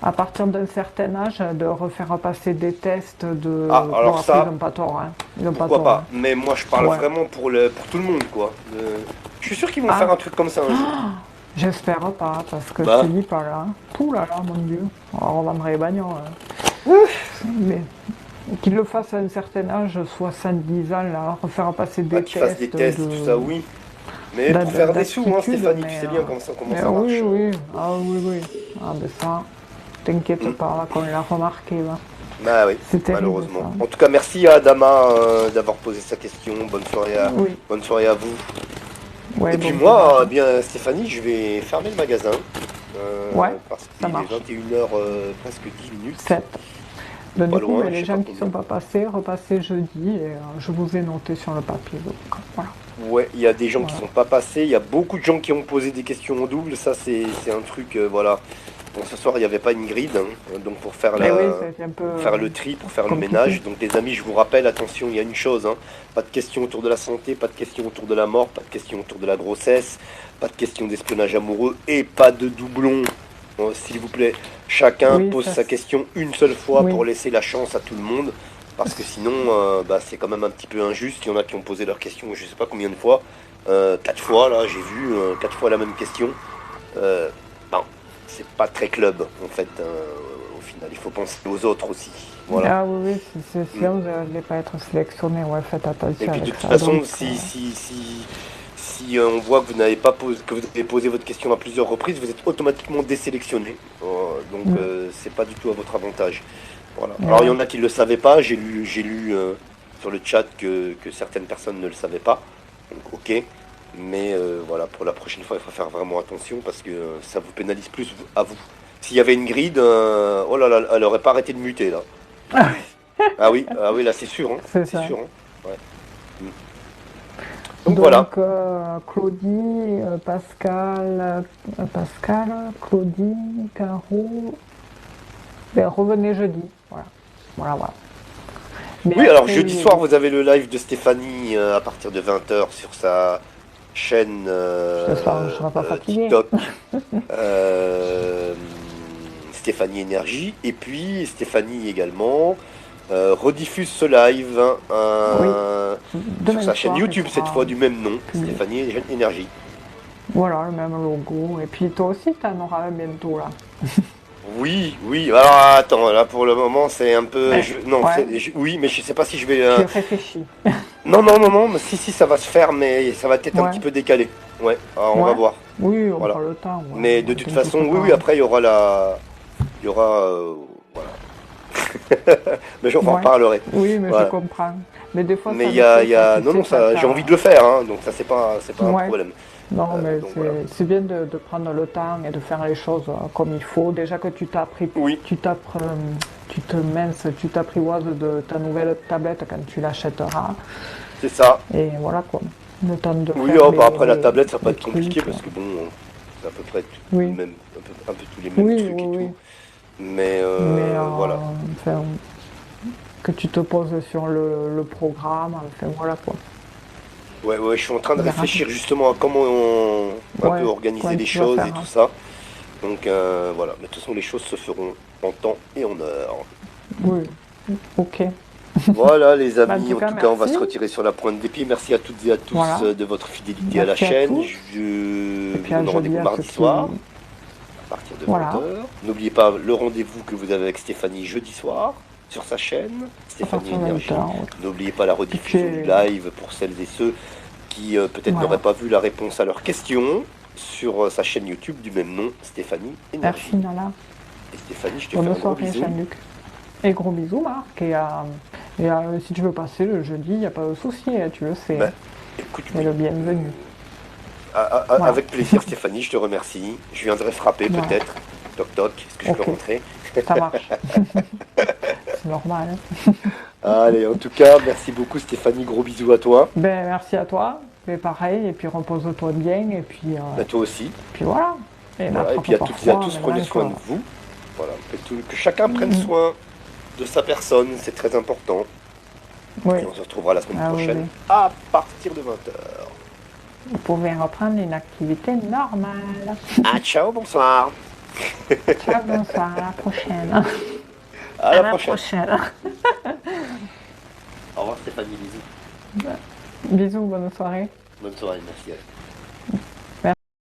À partir d'un certain âge, de refaire passer des tests de.
Alors ça,
ils n'ont pas tort, hein.
Pourquoi pas? Mais moi, je parle vraiment pour tout le monde, quoi. Je suis sûr qu'ils vont faire un truc comme ça un jour.
J'espère pas, parce que je te dis pas là. Ouh là là, mon Dieu. On revendrait les bagnoles. Mais qu'ils le fassent à un certain âge, 70 ans, là, refaire passer des tests.
Qu'ils fassent des tests, tout ça, oui. Mais pour faire des sous, hein, Stéphanie, tu sais bien comment ça marche.
Oui. Ah, ben ça, t'inquiète pas, là, qu'on l'a remarqué. Là.
Bah oui, malheureusement. Ça. En tout cas, merci à Adama d'avoir posé sa question. Bonne soirée à vous. Et puis moi, bien Stéphanie, je vais fermer le magasin. Parce qu'il est 21h, presque 10 minutes.
7. Donc, du coup, les gens qui ne sont pas passés, repassez jeudi et je vous ai noté sur le papier. Donc, voilà.
Ouais, il y a des gens qui ne sont pas passés, il y a beaucoup de gens qui ont posé des questions en double, ça c'est un truc, voilà. Bon, ce soir il n'y avait pas une grid, hein, donc pour faire, faire le tri, pour faire le ménage. Donc les amis, je vous rappelle, attention, il y a une chose, hein, pas de questions autour de la santé, pas de questions autour de la mort, pas de questions autour de la grossesse, pas de questions d'espionnage amoureux et pas de doublons. S'il vous plaît, chacun pose sa question une seule fois pour laisser la chance à tout le monde. Parce que sinon, c'est quand même un petit peu injuste. Il y en a qui ont posé leur question, je sais pas combien de fois. 4 fois, là, j'ai vu 4 fois la même question. C'est pas très club, en fait. Au final, il faut penser aux autres aussi. Voilà.
Ah oui, sinon vous n'allez pas être sélectionné. Ouais, faites attention.
Et puis de toute façon, si on voit que vous n'avez pas posé, que vous avez posé votre question à plusieurs reprises, vous êtes automatiquement désélectionné. Donc c'est pas du tout à votre avantage. Voilà. Alors il y en a qui ne le savaient pas, j'ai lu sur le chat que certaines personnes ne le savaient pas. Donc ok. Mais voilà, pour la prochaine fois, il faut faire vraiment attention parce que ça vous pénalise plus à vous. S'il y avait une grid, oh là là, elle aurait pas arrêté de muter là. Ah oui, là c'est sûr, hein.
C'est
sûr. Hein. Ouais.
Donc
voilà.
Claudie, Pascal, Claudie, Caro. Ben, revenez jeudi. Voilà. Mais
oui, alors jeudi soir, vous avez le live de Stéphanie à partir de 20h sur sa chaîne TikTok. Stéphanie Énergie. Et puis Stéphanie également rediffuse ce live sur sa chaîne YouTube, cette fois du même nom, Stéphanie Énergie.
Voilà, le même logo. Et puis toi aussi, tu en auras un bientôt là.
Oui. Alors attends, là pour le moment c'est un peu. Oui, mais je sais pas si je vais.
Tu réfléchis.
Non, mais si, ça va se faire, mais ça va peut-être un petit peu décalé. Ouais, alors on va voir.
Oui, on prend le temps.
Mais de toute façon, oui, après il y aura voilà. Mais j'en reparlerai.
Oui, mais je comprends. Mais des fois,
mais il y a. Non, j'ai envie de le faire, hein, donc ça c'est pas un problème.
Non, mais c'est bien de prendre le temps et de faire les choses comme il faut. Déjà que tu t'apprivoises de ta nouvelle tablette quand tu l'achèteras.
C'est ça.
Et voilà quoi. Le temps de
après la tablette, ça va pas être compliqué parce que bon, c'est à peu près même, un peu tous les mêmes trucs et tout. Mais voilà.
Enfin, que tu te poses sur le programme, enfin voilà quoi.
Ouais, je suis en train de réfléchir justement à comment on peut organiser les choses et tout ça. Donc voilà, mais de toute façon les choses se feront en temps et en heure.
Oui, ok.
Voilà les amis, en tout cas on va se retirer sur la pointe des pieds. Merci à toutes et à tous de votre fidélité à la chaîne. Je vous donne rendez-vous mardi soir à partir de 20h. N'oubliez pas le rendez-vous que vous avez avec Stéphanie jeudi soir sur sa chaîne, Stéphanie Énergie. N'oubliez pas la rediffusion du live pour celles et ceux qui peut-être n'auraient pas vu la réponse à leurs questions sur sa chaîne YouTube du même nom, Stéphanie Énergie.
Merci Nala.
Et Stéphanie, je te fais un gros bisou.
Et gros bisous Marc. Et si tu veux passer le jeudi, il n'y a pas de souci, tu le sais.
Écoute,
le bienvenu.
Avec plaisir Stéphanie, je te remercie. Je viendrai frapper peut-être. Toc toc, est-ce que je peux rentrer?
Ça marche. C'est normal.
Allez, en tout cas, merci beaucoup Stéphanie, gros bisous à toi.
Ben merci à toi, mais pareil, et puis repose-toi bien, et puis...
toi aussi.
Puis voilà.
Et puis à toutes et à tous, prenez soin de vous. Voilà, que chacun prenne soin de sa personne, c'est très important.
Oui.
Et on se retrouvera la semaine prochaine à partir de 20h.
Vous pouvez reprendre une activité normale.
Ciao, bonsoir.
Ciao, bonsoir, à la prochaine.
À la prochaine. Au revoir Stéphanie, bisous.
Bisous, bonne soirée.
Bonne soirée, merci.